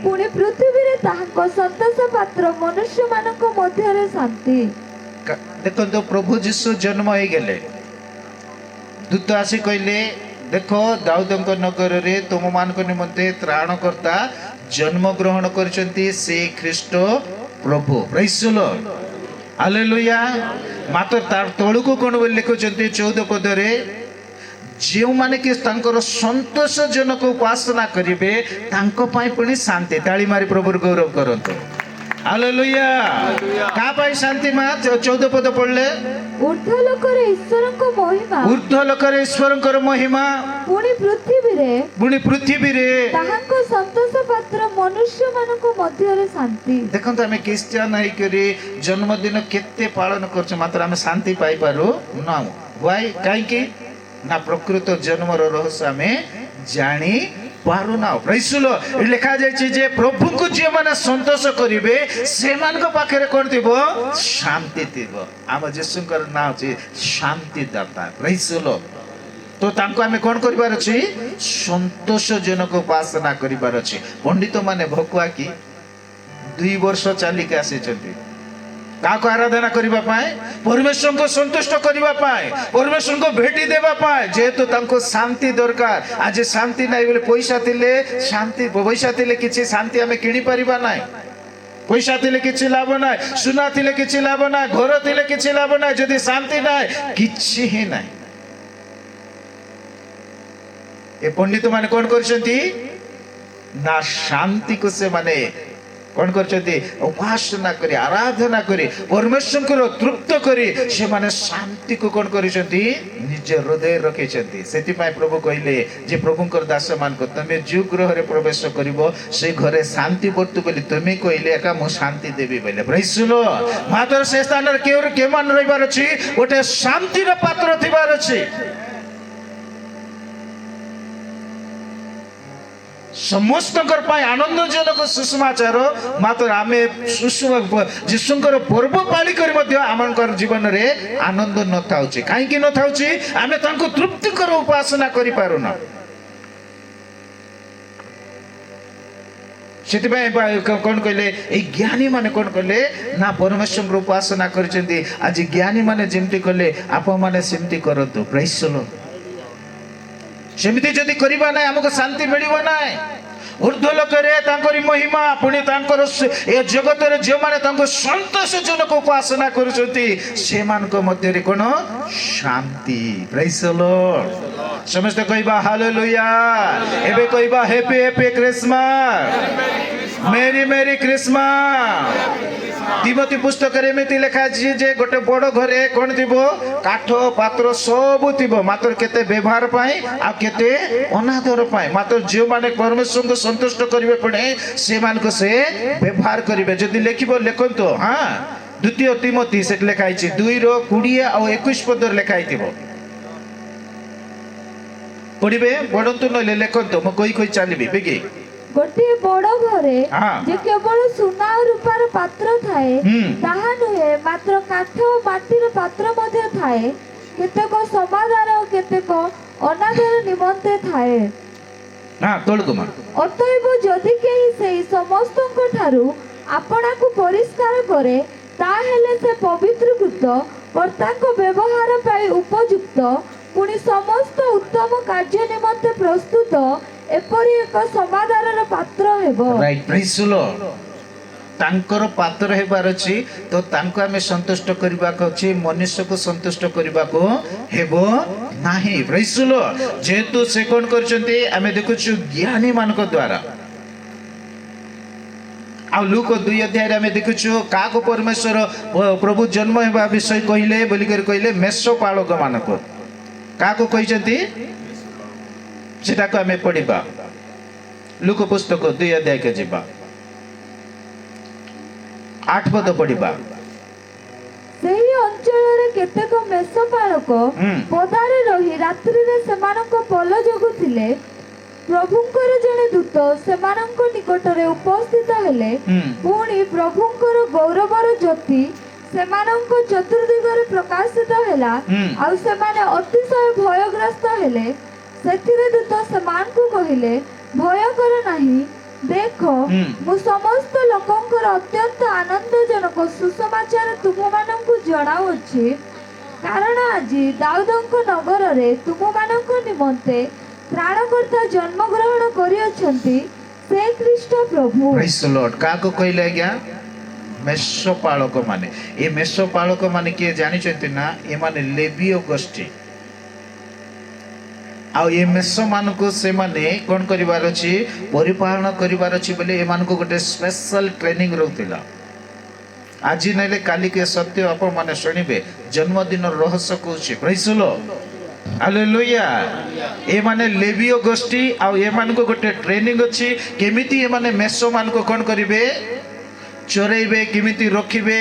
ପୁଣି ପୃଥିବୀରେ ତାହାଙ୍କ ସନ୍ତୋଷ ପାତ୍ର ମନୁଷ୍ୟମାନଙ୍କ ମଧ୍ୟରେ ଶାନ୍ତି। ଦେଖନ୍ତୁ ପ୍ରଭୁ ଯୀଶୁ ଜନ୍ମ ହେଇଗଲେ, ଦୂତ ଆସି କହିଲେ ଦେଖ ଦାଉଦଙ୍କ ନଗରରେ ତୁମମାନଙ୍କ ନିମନ୍ତେ ତ୍ରାଣକର୍ତ୍ତା ଜନ୍ମ ଗ୍ରହଣ କରିଛନ୍ତି, ସେ ଖ୍ରୀଷ୍ଟ ପ୍ରଭୁ। ପ୍ରେଜ୍ ଦ ଲର୍ଡ। ହାଲେଲୁୟା। ମାତ୍ର ତାର ତଳକୁ କ'ଣ ବୋଲି ଲେଖୁଛନ୍ତି 14 ପଦରେ, ଯେଉଁମାନେ କି ତାଙ୍କର ସନ୍ତୋଷଜନକ ଉପାସନା କରିବେ ତାଙ୍କ ପାଇଁ ପୁଣି ଶାନ୍ତି। ତାଳି ମାରି ପ୍ରଭୁର ଗୌରବ କରନ୍ତୁ। ହାଲେଲୁୟା। କାହା ପାଇଁ ଶାନ୍ତି ମା? 14 ପଦ ପଢିଲେ, ଊର୍ଦ୍ଧ୍ୱଲୋକରେ ଈଶ୍ୱରଙ୍କ ମହିମା, ଊର୍ଦ୍ଧ୍ୱଲୋକରେ ଈଶ୍ୱରଙ୍କର ମହିମା, ପୁଣି ପୃଥିବୀରେ ତାହାଙ୍କ ସନ୍ତୋଷ ପାତ୍ର ମନୁଷ୍ୟମାନଙ୍କ ମଧ୍ୟରେ ଶାନ୍ତି। ଦେଖନ୍ତୁ ଆମେ ଖ୍ରୀଷ୍ଟିଆନ ହେଇକରି ଜନ୍ମଦିନ କେତେ ପାଳନ କରୁଛୁ, ମାତ୍ର ଆମେ ଶାନ୍ତି ପାଇପାରୁ ନାହୁଁ। କାହିଁକି ନା ପ୍ରକୃତ ଜନ୍ମର ରହସ୍ୟ ଆମେ ଜାଣି ପାରୁନାହୁଁ। ପ୍ରେଜ୍ ଦ ଲର୍ଡ। ଏଠି ଲେଖାଯାଇଛି ଯେ ପ୍ରଭୁଙ୍କୁ ଯେଉଁମାନେ ସନ୍ତୋଷ କରିବେ ସେମାନଙ୍କ ପାଖରେ କ'ଣ ଥିବ? ଶାନ୍ତି ଥିବ। ଆମ ଯୀଶୁଙ୍କର ନାଁ ହେଉଛି ଶାନ୍ତିଦାତା। ପ୍ରେଜ୍ ଦ ଲର୍ଡ। ତ ତାଙ୍କୁ ଆମେ କ'ଣ କରିବାର ଅଛି? ସନ୍ତୋଷଜନକ ଉପାସନା କରିବାର ଅଛି। ପଣ୍ଡିତ ମାନେ ଭକୁଆକି 2 ବର୍ଷ ଚାଲିକି ଆସିଛନ୍ତି କାହାକୁ ଆରାଧନା କରିବା ପାଇଁ? ପରମେଶ୍ୱରଙ୍କୁ ସନ୍ତୁଷ୍ଟ କରିବା ପାଇଁ, ପରମେଶ୍ୱରଙ୍କୁ ଭେଟି ଦେବା ପାଇଁ। ଯେହେତୁ ତାଙ୍କୁ ଶାନ୍ତି ଦରକାର। ଆଜି ଶାନ୍ତି ନାହିଁ ବୋଲି ପଇସା ଥିଲେ କିଛି ଶାନ୍ତି ଆମେ କିଣିପାରିବା ନାହିଁ। ପଇସା ଥିଲେ କିଛି ଲାଭ ନାହିଁ, ସୁନା ଥିଲେ କିଛି ଲାଭ ନାହିଁ, ଘର ଥିଲେ କିଛି ଲାଭ ନାହିଁ। ଯଦି ଶାନ୍ତି ନାହିଁ କିଛି ହିଁ ନାହିଁ। ଏ ପଣ୍ଡିତ ମାନେ କ'ଣ କରିଛନ୍ତି ନା ଶାନ୍ତିକୁ ସେମାନେ କ'ଣ କରିଛନ୍ତି? ଉପାସନା କରି ଆରାଧନା କରି ପରମେଶ୍ୱରଙ୍କର ତୃପ୍ତ କରି ସେମାନେ ଶାନ୍ତିକୁ କ'ଣ କରିଛନ୍ତି? ନିଜ ହୃଦୟରେ ରଖିଛନ୍ତି। ସେଥିପାଇଁ ପ୍ରଭୁ କହିଲେ ଯେ ପ୍ରଭୁଙ୍କର ଦାସମାନଙ୍କୁ ତମେ ଯେଉଁ ଗୃହରେ ପ୍ରବେଶ କରିବ ସେ ଘରେ ଶାନ୍ତି ବର୍ତ୍ତୁ ବୋଲି ତୁମେ କହିଲେ ଏକା ମୁଁ ଶାନ୍ତି ଦେବି ବୋଇଲେ। ପ୍ରେଜ୍ ଦ ଲର୍ଡ। ମାତ୍ର ସେ ସ୍ଥାନରେ କେଉଁମାନେ ରହିବାର ଅଛି? ଗୋଟେ ଶାନ୍ତିର ପାତ୍ର ଥିବାର ଅଛି। ସମସ୍ତଙ୍କର ପାଇଁ ଆନନ୍ଦଜନକ ସୁସମାଚାର। ମାତ୍ର ଆମେ ଯୀଶୁଙ୍କର ପର୍ବ ପାଳି କରି ମଧ୍ୟ ଆମଙ୍କର ଜୀବନରେ ଆନନ୍ଦ ନଥାଉଛି। କାହିଁକି ନଥାଉଛି? ଆମେ ତାଙ୍କୁ ତୃପ୍ତିକର ଉପାସନା କରିପାରୁନା। ସେଥିପାଇଁ କ'ଣ କହିଲେ? ଏଇ ଜ୍ଞାନୀ ମାନେ କ'ଣ କଲେ ନା ପରମେଶ୍ୱରଙ୍କର ଉପାସନା କରିଛନ୍ତି। ଆଜି ଜ୍ଞାନୀ ମାନେ ଯେମିତି କଲେ ଆପଣମାନେ ସେମିତି କରନ୍ତୁ। ପ୍ରେଜ୍ ଦ ଲର୍ଡ। ସେମିତି ଯଦି କରିବା ନାହିଁ ଆମକୁ ଶାନ୍ତି ମିଳିବ ନାହିଁ। ଊର୍ଦ୍ଧ୍ୱଲୋକରେ ତାଙ୍କରି ମହିମା, ପୁଣି ତାଙ୍କର ଏ ଜଗତରେ ଯେଉଁମାନେ ତାଙ୍କୁ ସନ୍ତୋଷଜନକ ଉପାସନା କରୁଛନ୍ତି ସେମାନଙ୍କ ମଧ୍ୟରେ କ'ଣ? ଶାନ୍ତି। ପ୍ରେଜ୍ ଦ ଲର୍ଡ। ସମସ୍ତେ କହିବା ହାଲେଲୁୟା। ଏବେ କହିବା ହେପି ହେପି ଖ୍ରୀଷ୍ଟମାସ, ମେରି ମେରି ଖ୍ରୀଷ୍ଟମାସ। ତିମୋଥୀ ପୁସ୍ତକରେ ଏମିତି ଲେଖା ଅଛି ଯେ ଗୋଟେ ବଡ଼ ଘରେ କ'ଣ ଥିବ? କାଠ ପାତ୍ର ସବୁ ଥିବ, ମାତ୍ର କେତେ ବ୍ୟବହାର ପାଇଁ ଆଉ କେତେ ଅନାଦର ପାଇଁ। ମାତ୍ର ଯେଉଁମାନେ ପରମେଶ୍ୱରଙ୍କୁ ସନ୍ତୁଷ୍ଟ କରିବେ ପୁଣି ସେମାନଙ୍କୁ ସେ ବ୍ୟବହାର କରିବେ। ଯଦି ଲେଖନ୍ତୁ, ହଁ 2 ତିମୋଥୀ ସେଠି ଲେଖା ହେଇଛି 2:20 ଆଉ 21 ପଦରେ ଲେଖା ହେଇଥିବ। ପଢିବେ, ପଢନ୍ତୁ ନହେଲେ ଲେଖନ୍ତୁ, ମୁଁ କହି ଚାଲିବି ବେଗି। ଗୋଟିଏ ବଡ଼ ଘରେ ଯେ କେବଳ ସୁନା ଓ ରୂପାର ପାତ୍ର ଥାଏ ତାହା ନୁହେଁ, ମାତ୍ର କାଠ ଓ ମାଟିର ପାତ୍ର ମଧ୍ୟ ଥାଏ। କେତେକ ସମାଧାନ ଓ କେତେକ ଅନାଦର ନିମନ୍ତେ ଥାଏ। ଅତଏବ ଯଦି କେହି ସେହି ସମସ୍ତଙ୍କ ଠାରୁ ଆପଣାକୁ ପରିଷ୍କାର କରେ ତାହେଲେ ସେ ପବିତ୍ରକୃତ, କର୍ତ୍ତାଙ୍କ ବ୍ୟବହାର ପାଇଁ ଉପଯୁକ୍ତ, ପୁଣି ସମସ୍ତ ଉତ୍ତମ କାର୍ଯ୍ୟ ନିମନ୍ତେ ପ୍ରସ୍ତୁତ, ଏପରି ଏକ ସମାଧାନର ପାତ୍ର ହେବ। ରାଇଟ୍। ପ୍ରେଜ୍ ଦ ଲର୍ଡ। ତାଙ୍କର ପାତ୍ର ହେବାର ଅଛି। ତ ତାଙ୍କୁ ଆମେ ସନ୍ତୁଷ୍ଟ କରିବାକୁ ଅଛି, ମନୁଷ୍ୟକୁ ସନ୍ତୁଷ୍ଟ କରିବାକୁ ହେବ ନାହିଁ। ପ୍ରେଜ୍ ଦ ଲର୍ଡ। ଯେହେତୁ ସେ କ'ଣ କରିଛନ୍ତି ଆମେ ଦେଖୁଛୁ ଜ୍ଞାନୀ ମାନଙ୍କ ଦ୍ୱାରା। ଆଉ ଲୁକ 2 ଅଧ୍ୟାୟରେ ଆମେ ଦେଖୁଛୁ କାହାକୁ ପରମେଶ୍ୱର ପ୍ରଭୁ ଜନ୍ମ ହେବା ବିଷୟ କହିଲେ ବୋଲିକରି କହିଲେ ମେଷପାଳକ ମାନଙ୍କୁ। କାହାକୁ କହିଛନ୍ତି ସେଟାକୁ ଆମେ ପଢିବା। ଲୁକ ପୁସ୍ତକ 2 ଅଧ୍ୟାୟକୁ ଯିବା, 8 ପଦ ପଢିବା। ସେହି ଅଞ୍ଚଳରେ କେତେକ ମେଷପାଳକ ପଦାରେ ରହି ରାତ୍ରିରେ ସେମାନଙ୍କ ପଲ ଜଗୁଥିଲେ। ପ୍ରଭୁଙ୍କର ଜଣେ ଦୂତ ସେମାନଙ୍କ ନିକଟରେ ଉପସ୍ଥିତ ହେଲେ। ପୁଣି ପ୍ରଭୁଙ୍କର ଗୌରବର ଜ୍ୟୋତି ସେମାନଙ୍କ ଚତୁର୍ଦିଗରେ ପ୍ରକାଶିତ ହେଲା। ଆଉ ସେମାନେ ଅତିଶୟ ଭୟଗ୍ରସ୍ତ ହେଲେ। ସେଥିରେ ଦୂତ ସେମାନଙ୍କୁ କହିଲେ, ଭୟ କର ନାହିଁ। ଦେଖ, ମୁଁ ସମସ୍ତ ଲୋକଙ୍କର ଅତ୍ୟନ୍ତ ଆନନ୍ଦଜନକ ସୁସମାଚାର ତୁମମାନଙ୍କୁ ଜଣାଉଅଛି। କାରଣ ଆଜି ଦାଉଦଙ୍କ ନଗରରେ ତୁମମାନଙ୍କ ନିମନ୍ତେ ତ୍ରାଣକର୍ତ୍ତା ଜନ୍ମଗ୍ରହଣ କରିଅଛନ୍ତି, ସେ ଖ୍ରୀଷ୍ଟ ପ୍ରଭୁ। ପ୍ରେଜ୍ ଦ ଲର୍ଡ। କାହାକୁ କହିଲେ ଆଜ୍ଞା? ମେଷପାଳକ ମାନେ। ଏ ମେଷପାଳକ ମାନେ କିଏ ଜାଣିଛନ୍ତି ନା? ଏମାନେ ଲେବୀୟ ଗୋଷ୍ଠୀ। ଆଉ ଏ ମେଷ ମାନଙ୍କୁ ସେମାନେ କ'ଣ କରିବାର ଅଛି? ପରିପାଳନ କରିବାର ଅଛି ବୋଲି ଏମାନଙ୍କୁ ଗୋଟେ ସ୍ପେଶାଲ ଟ୍ରେନିଂ ରହୁଥିଲା। ଆଜି ନହେଲେ କାଲିକି ସତ୍ୟ ଆପଣମାନେ ଶୁଣିବେ। ଜନ୍ମଦିନର ରହସ୍ୟ କହୁଛି। ପ୍ରେଜ୍ ଦ ଲର୍ଡ। ହାଲେଲୁୟା। ଏମାନେ ଲେବୀୟ ଗୋଷ୍ଠୀ। ଆଉ ଏମାନଙ୍କୁ ଗୋଟେ ଟ୍ରେନିଂ ଅଛି କେମିତି ଏମାନେ ମେଷ ମାନଙ୍କୁ କ'ଣ କରିବେ? ଚରେଇବେ, କେମିତି ରଖିବେ,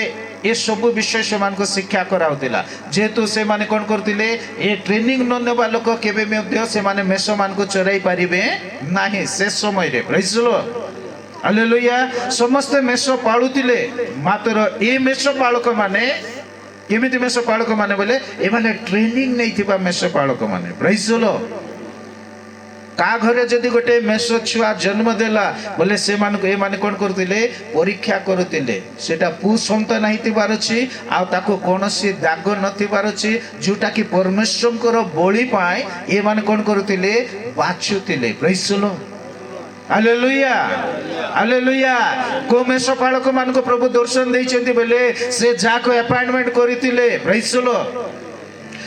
ଏସବୁ ବିଷୟ ସେମାନଙ୍କୁ ଶିକ୍ଷା କରାଉଥିଲା। ଯେହେତୁ ସେମାନେ କ'ଣ କରୁଥିଲେ? ଏ ଟ୍ରେନିଂ ନ ନେବା ଲୋକ କେବେ ମଧ୍ୟ ସେମାନେ ମେଷମାନଙ୍କୁ ଚରାଇ ପାରିବେ ନାହିଁ ସେ ସମୟରେ। ପ୍ରେଜ୍ ଦ ଲର୍ଡ। ହାଲେଲୁୟା। ସମସ୍ତେ ମେଷ ପାଳୁଥିଲେ, ମାତ୍ର ଏ ମେଷ ପାଳକ ମାନେ କେମିତି ମେଷ ପାଳକ ମାନେ ବୋଲେ ଏମାନେ ଟ୍ରେନିଂ ନେଇଥିବା ମେଷ ପାଳକ ମାନେ। ପ୍ରେଜ୍ ଦ ଲର୍ଡ। କାହା ଘରେ ଯଦି ଗୋଟେ ମେଷ ଛୁଆ ଜନ୍ମ ଦେଲା ବୋଲେ ସେମାନଙ୍କୁ ଏମାନେ କ'ଣ କରୁଥିଲେ? ପରୀକ୍ଷା କରୁଥିଲେ। ସେଟା ପୁସନ୍ତାନ ହେଇଥିବାର ଅଛି, ଆଉ ତାକୁ କୌଣସି ଦାଗ ନଥିବାର ଅଛି, ଯୋଉଟାକି ପରମେଶ୍ୱରଙ୍କର ବଳି ପାଇଁ ଏମାନେ କ'ଣ କରୁଥିଲେ? ବାଛୁଥିଲେ। ପ୍ରେଜ୍ ଦ ଲର୍ଡ। ହାଲେଲୁୟା। ହାଲେଲୁୟା। କୋ ମେଷ ପାଳକ ମାନଙ୍କୁ ପ୍ରଭୁ ଦର୍ଶନ ଦେଇଛନ୍ତି ବୋଲେ ସେ ଯାହାକୁ ଆପଏଣ୍ଟମେଣ୍ଟ କରିଥିଲେ। ପ୍ରେଜ୍ ଦ ଲର୍ଡ।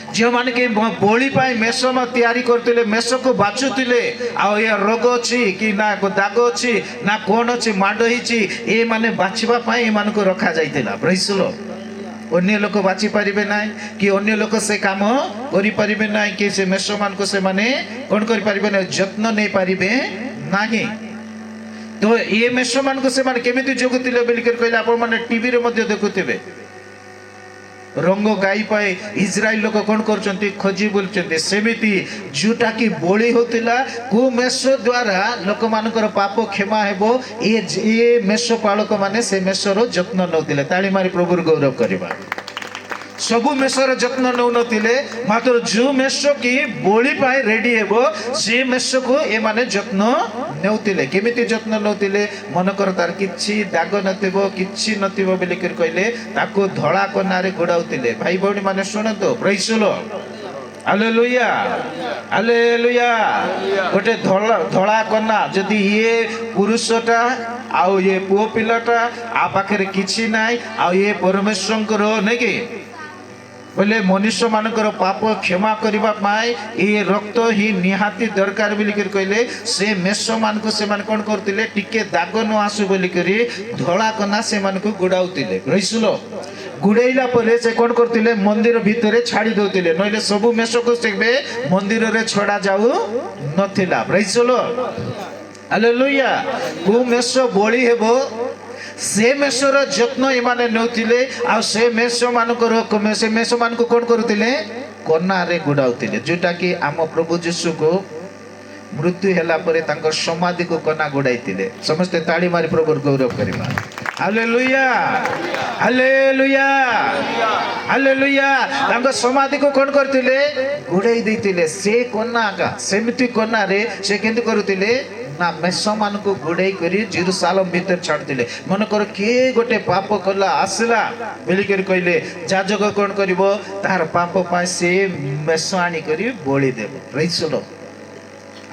ଯେଉଁମାନେ କି ବଳି ପାଇଁ ମେଷ ତିଆରି କରୁଥିଲେ, ମେଷକୁ ବାଛୁଥିଲେ, ଆଉ ଏ ରୋଗ ଅଛି କି ନା ଦାଗ ଅଛି ନା କ'ଣ ଅଛି ମାଡ଼ ହେଇଛି, ଏମାନେ ବାଛିବା ପାଇଁ ଏମାନଙ୍କୁ ରଖାଯାଇଥିଲା। ପ୍ରେଜ୍ ଦ ଲର୍ଡ। ଅନ୍ୟ ଲୋକ ବାଛି ପାରିବେ ନାହିଁ, କି ଅନ୍ୟ ଲୋକ ସେ କାମ କରିପାରିବେ ନାହିଁ, କି ସେ ମେଷମାନଙ୍କୁ ସେମାନେ କ'ଣ କରିପାରିବେ ନାହିଁ? ଯତ୍ନ ନେଇପାରିବେ ନାହିଁ। ତ ଏ ମେଷମାନଙ୍କୁ ସେମାନେ କେମିତି ଜଗୁଥିଲେ ବୋଲିକରି କହିଲେ ଆପଣମାନେ ଟିଭିରେ ମଧ୍ୟ ଦେଖୁଥିବେ। ରଙ୍ଗ ଗାଈ ପାଇଁ ଇସ୍ରାଏଲ ଲୋକ କ'ଣ କରୁଛନ୍ତି? ଖୋଜି ବୁଲୁଛନ୍ତି। ସେମିତି ଯୋଉଟାକି ବଳି ହେଉଥିଲା, କୋଉ ମେଷ ଦ୍ୱାରା ଲୋକମାନଙ୍କର ପାପ କ୍ଷମା ହେବ, ଏ ମେଷ ପାଳକ ମାନେ ସେ ମେଷର ଯତ୍ନ ନେଉଥିଲେ। ତାଳି ମାରି ପ୍ରଭୁର ଗୌରବ କରିବା। ସବୁ ମେଷର ଯତ୍ନ ନେଉନଥିଲେ, ମାତ୍ର ଯେଉଁ ମେଷ କି ବଳି ପାଇଁ ରେଡି ହେବ ସେ ମେଷକୁ ଏମାନେ ଯତ୍ନ ନେଉଥିଲେ। କେମିତି ଯତ୍ନ ନେଉଥିଲେ? ମନେକର ତାର କିଛି ଦାଗ ନଥିବ, କିଛି ନଥିବ ବୋଲିକରି କହିଲେ ତାକୁ ଧଳା କନାରେ ଘୋଡ଼ାଉଥିଲେ। ଭାଇ ଭଉଣୀ ମାନେ ଶୁଣନ୍ତୁ। ପ୍ରେଜ୍ ଦ ଲର୍ଡ। ହାଲେଲୁୟା। ହାଲେଲୁୟା। ଗୋଟେ ଧଳା କନା ଯଦି ଇଏ ପୁରୁଷଟା ଆଉ ଇଏ ପୁଅ ପିଲାଟା ଆ ପାଖରେ କିଛି ନାହିଁ, ଆଉ ଇଏ ପରମେଶ୍ୱରଙ୍କର ନାଇଁ କି ବୋଲେ ମନୁଷ୍ୟ ମାନଙ୍କର ପାପ କ୍ଷମା କରିବା ପାଇଁ ଏ ରକ୍ତ ହିଁ ନିହାତି ଦରକାର ବୋଲିକରି କହିଲେ ସେ ମେଷ ମାନଙ୍କୁ ସେମାନେ କ'ଣ କରୁଥିଲେ? ଟିକେ ଦାଗ ନ ଆସୁ ବୋଲିକରି ଧଳା କନା ସେମାନଙ୍କୁ ଗୁଡ଼ାଉଥିଲେ। ପ୍ରେଜ୍ ଦ ଲର୍ଡ। ଗୁଡ଼େଇଲା ପରେ ସେ କ'ଣ କରୁଥିଲେ? ମନ୍ଦିର ଭିତରେ ଛାଡ଼ି ଦେଉଥିଲେ, ନହେଲେ ସବୁ ମେଷକୁ ସେବେ ମନ୍ଦିରରେ ଛଡ଼ା ଯାଉ ନଥିଲା। ପ୍ରେଜ୍ ଦ ଲର୍ଡ। ହାଲେଲୁୟା। କୋଉ ମେଷ ବଳି ହେବ ସେ ମେଷର ଯତ୍ନ ଏମାନେ ନେଉଥିଲେ, ଆଉ ସେ ମେଷ ମାନଙ୍କୁ କ'ଣ କରୁଥିଲେ? କନାରେ ଗୁଡ଼ାଉଥିଲେ। ଯୋଉଟାକି ଆମ ପ୍ରଭୁ ଯୀଶୁକୁ ମୃତ୍ୟୁ ହେଲା ପରେ ତାଙ୍କ ସମାଧିକୁ କନା ଗୁଡ଼ାଇଥିଲେ। ସମସ୍ତେ ତାଳି ମାରି ପ୍ରଭୁର ଗୌରବ କରିବା। ହାଲେଲୁୟା। ହାଲେଲୁୟା। ହାଲେଲୁୟା। ତାଙ୍କ ସମାଧିକୁ କ'ଣ କରିଥିଲେ? ଗୁଡ଼ାଇ ଦେଇଥିଲେ। ସେ କନା ସେମିତି କନାରେ ସେ କେମିତି କରୁଥିଲେ ନା ମେଷ ମାନଙ୍କୁ ଗୁଡ଼େଇ କରି ଜେରୁସାଲେମ ଭିତରେ ଛାଡୁଥିଲେ। ମନେକର କିଏ ଗୋଟେ ପାପ କଲା ଆସିଲା ବୋଲିକରି କହିଲେ ଯାଜକ କ'ଣ କରିବ? ତାହାର ପାପ ପାଇଁ ସେ ମେଷ ଆଣିକରି ବଳି ଦେବ। ପ୍ରେଜ୍ ଦ ଲର୍ଡ।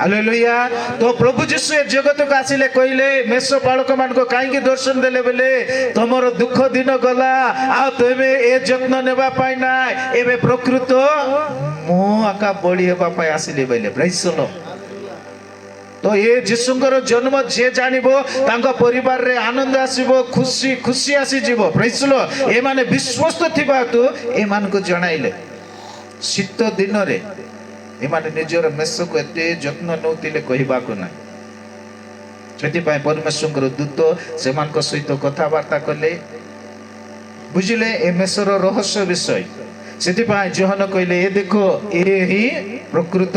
ହାଲେଲୁୟା। ତ ପ୍ରଭୁ ଯୀଶୁ ଏ ଜଗତକୁ ଆସିଲେ କହିଲେ ମେଷ ପାଳକ ମାନଙ୍କୁ କାହିଁକି ଦର୍ଶନ ଦେଲେ ବୋଲେ ତମର ଦୁଃଖ ଦିନ ଗଲା, ଆଉ ତମେ ଏ ଯତ୍ନ ନେବା ପାଇଁ ନାହିଁ, ଏବେ ପ୍ରକୃତ ମୁଁ ଆକା ବଳି ହେବା ପାଇଁ ଆସିଲି ବୋଇଲେ। ପ୍ରେଜ୍ ଦ ଲର୍ଡ। ତ ଏ ଯୀଶୁଙ୍କର ଜନ୍ମ ଯିଏ ଜାଣିବ ତାଙ୍କ ପରିବାରରେ ଆନନ୍ଦ ଆସିବ, ଖୁସି ଆସିଯିବ। ପ୍ରେଜ୍ ଦ ଲର୍ଡ। ଏମାନେ ବିଶ୍ୱସ୍ତ ଥିବା ହେତୁ ଏମାନଙ୍କୁ ଜଣାଇଲେ। ଶୀତ ଦିନରେ ଏମାନେ ନିଜର ମେଷକୁ ଏତେ ଯତ୍ନ ନେଉଥିଲେ କହିବାକୁ ନାହିଁ। ସେଥିପାଇଁ ପରମେଶ୍ୱରଙ୍କର ଦୂତ ସେମାନଙ୍କ ସହିତ କଥାବାର୍ତ୍ତା କଲେ, ବୁଝିଲେ ଏ ମେଷର ରହସ୍ୟ ବିଷୟ। ସେଥିପାଇଁ ଯୋହନ କହିଲେ ଏ ଦେଖ ଏ ହିଁ ପ୍ରକୃତ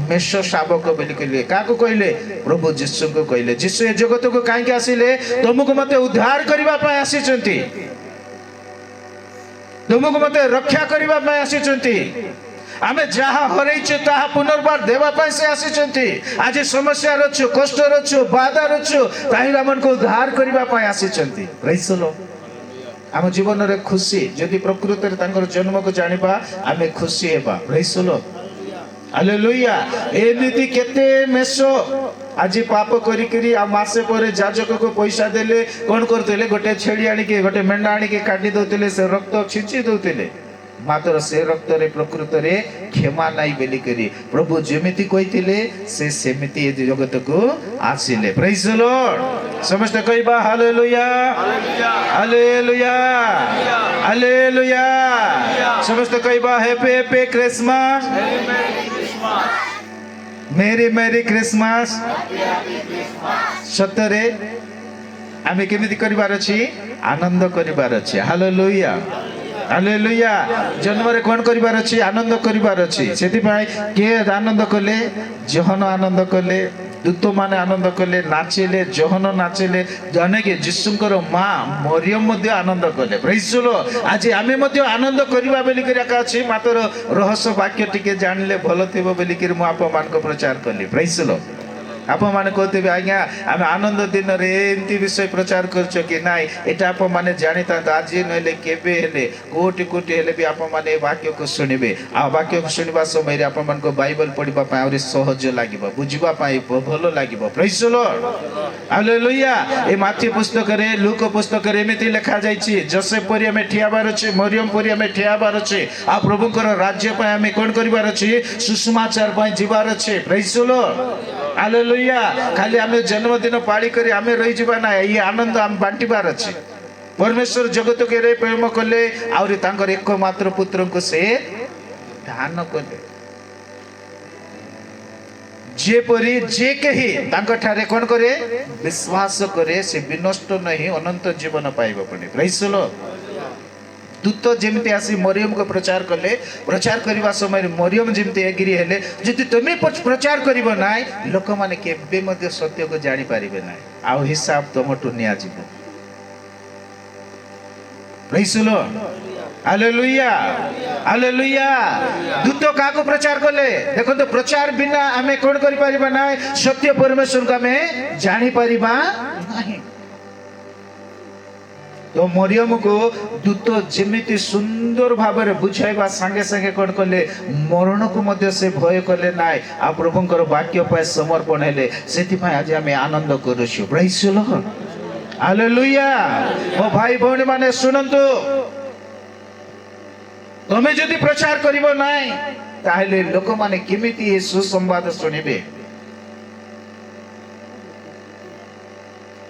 मेष शावक बोली कहले काको कहले प्रभु जीशु को कहले जीशु ए जगत को काहे आसिले तुमको मते उद्धार करबा पाए आसीचंती तुमको मते रक्षा करबा पाए आसीचंती आमे जहा हरैछु ताहा पुनर्बार देवा पाए से आसीचंती आज समस्या रछु कष्ट रछु बाधा रछु ताहिरा मन को उद्धार करबा पाए आसीचंती प्रेज द लॉर्ड आम जीवन रे खुशी जदि प्रकृत रे तांकर जन्म को जानिबा आमे खुशी हेबा प्रेज द लॉर्ड हालेलुया एमिति केते मेसो आज पाप करी करी आ मासे पर जाजक को पैसा देले कोन करतेले गोटे छेड़ी आनी के गोटे मेंढा आनी के काटी दोतेले से रक्त छिंची दोतेले मात्र से रक्त रे प्रकृत रे क्षमा नाही बेली करी प्रभु जेमिति कहितिले से सेमिति ए जगत को आसिले प्रेज द लॉर्ड समस्त कहबा हालेलुया हालेलुया हालेलुया समस्त कहबा happy happy Christmas merry merry Christmas सतरे आमे केमिति करिवार अछि आनंद करिवार अछि हालेलुया हालेलुया जन्म रे कोन करिवार अछि आनंद करिवार अछि सेति भाई के आनंद कले जहन आनंद कले दूत माने आनंद कले नाचिले जहन नाचिले जने के जिसुंकर मां मरियम मध्ये आनंद कले प्रेज द लॉर्ड आज आमे मध्ये आनंद करिबा बेली करिया का अछि मात्र रहस्य वाक्य टिके जानले भलो थिबो बेली कि मु आप मान को प्रचार करली प्रेज द लॉर्ड आप माने कहते आज्ञा आम आनंद दिन रे एमती विषय प्रचार करछ कि नाई एटा आप माने जानिता आज नले केबे हेले कोटि कोटि हेले भी आप माने वाक्य को सुनिबे आ वाक्य को सुनिबा समय रे आप मान को बाइबल पढिबा पय और सहज लागिबो बुझिबा पय भलो लागिबो प्रेज द लॉर्ड हालेलुया ए माथी पुस्तक रे लूक पुस्तक रे एमिति लिखा जायछि जोसेफ परि हमें ठियाबार अछि मरियम परि हमें ठियाबार अछि आ प्रभुकर राज्य पय हमें कोन करिबार अछि सुसमाचार पय जीवार अछि प्रेज द लॉर्ड हालेलुया खाली आमे जन्मदिन पाली करी आमे रही जीवा ना ये आनंद आम बांटीबार अछि परमेश्वर जगत के रे प्रेम कले और तांकर एकमात्र पुत्र को से दान कले जे परी जे कही तांकर ठारे कोन करे विश्वास करे से विनष्ट नहीं अनंत जीवन पाइबो पड़े प्रेज द लॉर्ड दूत जेमती आसी मरियम को प्रचार कले प्रचार करबा समय मरियम जेमती एग्री हेले जदि तुमे प्रचार करिवो नाय लोक माने केबे मध्ये सत्य को जानि पारिबे नाय आ हिसाब तमटु निया जिवो praise the lord hallelujah hallelujah दूत काको प्रचार कले देखो तो प्रचार बिना हमें कोन करि पारिबा नाय सत्य परमेश्वर को हमें जानि पारिबा नाही तो मरियम को दूत जेमिति सुंदर भाବରେ बुझाइबा संगे संगे कोन कले मरण को मध्य से भय कले नाय आ प्रभुकर वाक्य पाए समर्पण हेले सेति भाई आज हमें आनंद करूछु प्रेज द लॉर्ड हालेलुया ओ भाई भौणी माने सुनंतु तमे जदि प्रचार करिवो नाय ताहेले लोक माने केमिति ए सुसंवाद सुनिबे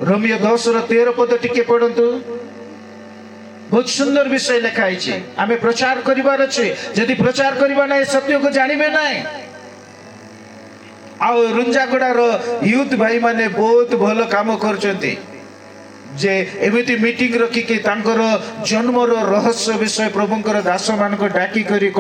रोमियो 10:13 पद टिके पढंतु बहुत सुंदर विषय लिखा है आमे प्रचार करिवार अछि यदि प्रचार करिबा नै सत्य को जानिबे नै आ रुंजागुड़ा रो यूथ भाई माने बहुत भलो काम करचंती जे एमिति मीटिंग रखी के तांकर जन्म रो रहस्य विषय प्रभुकर दास मान को डाकी करी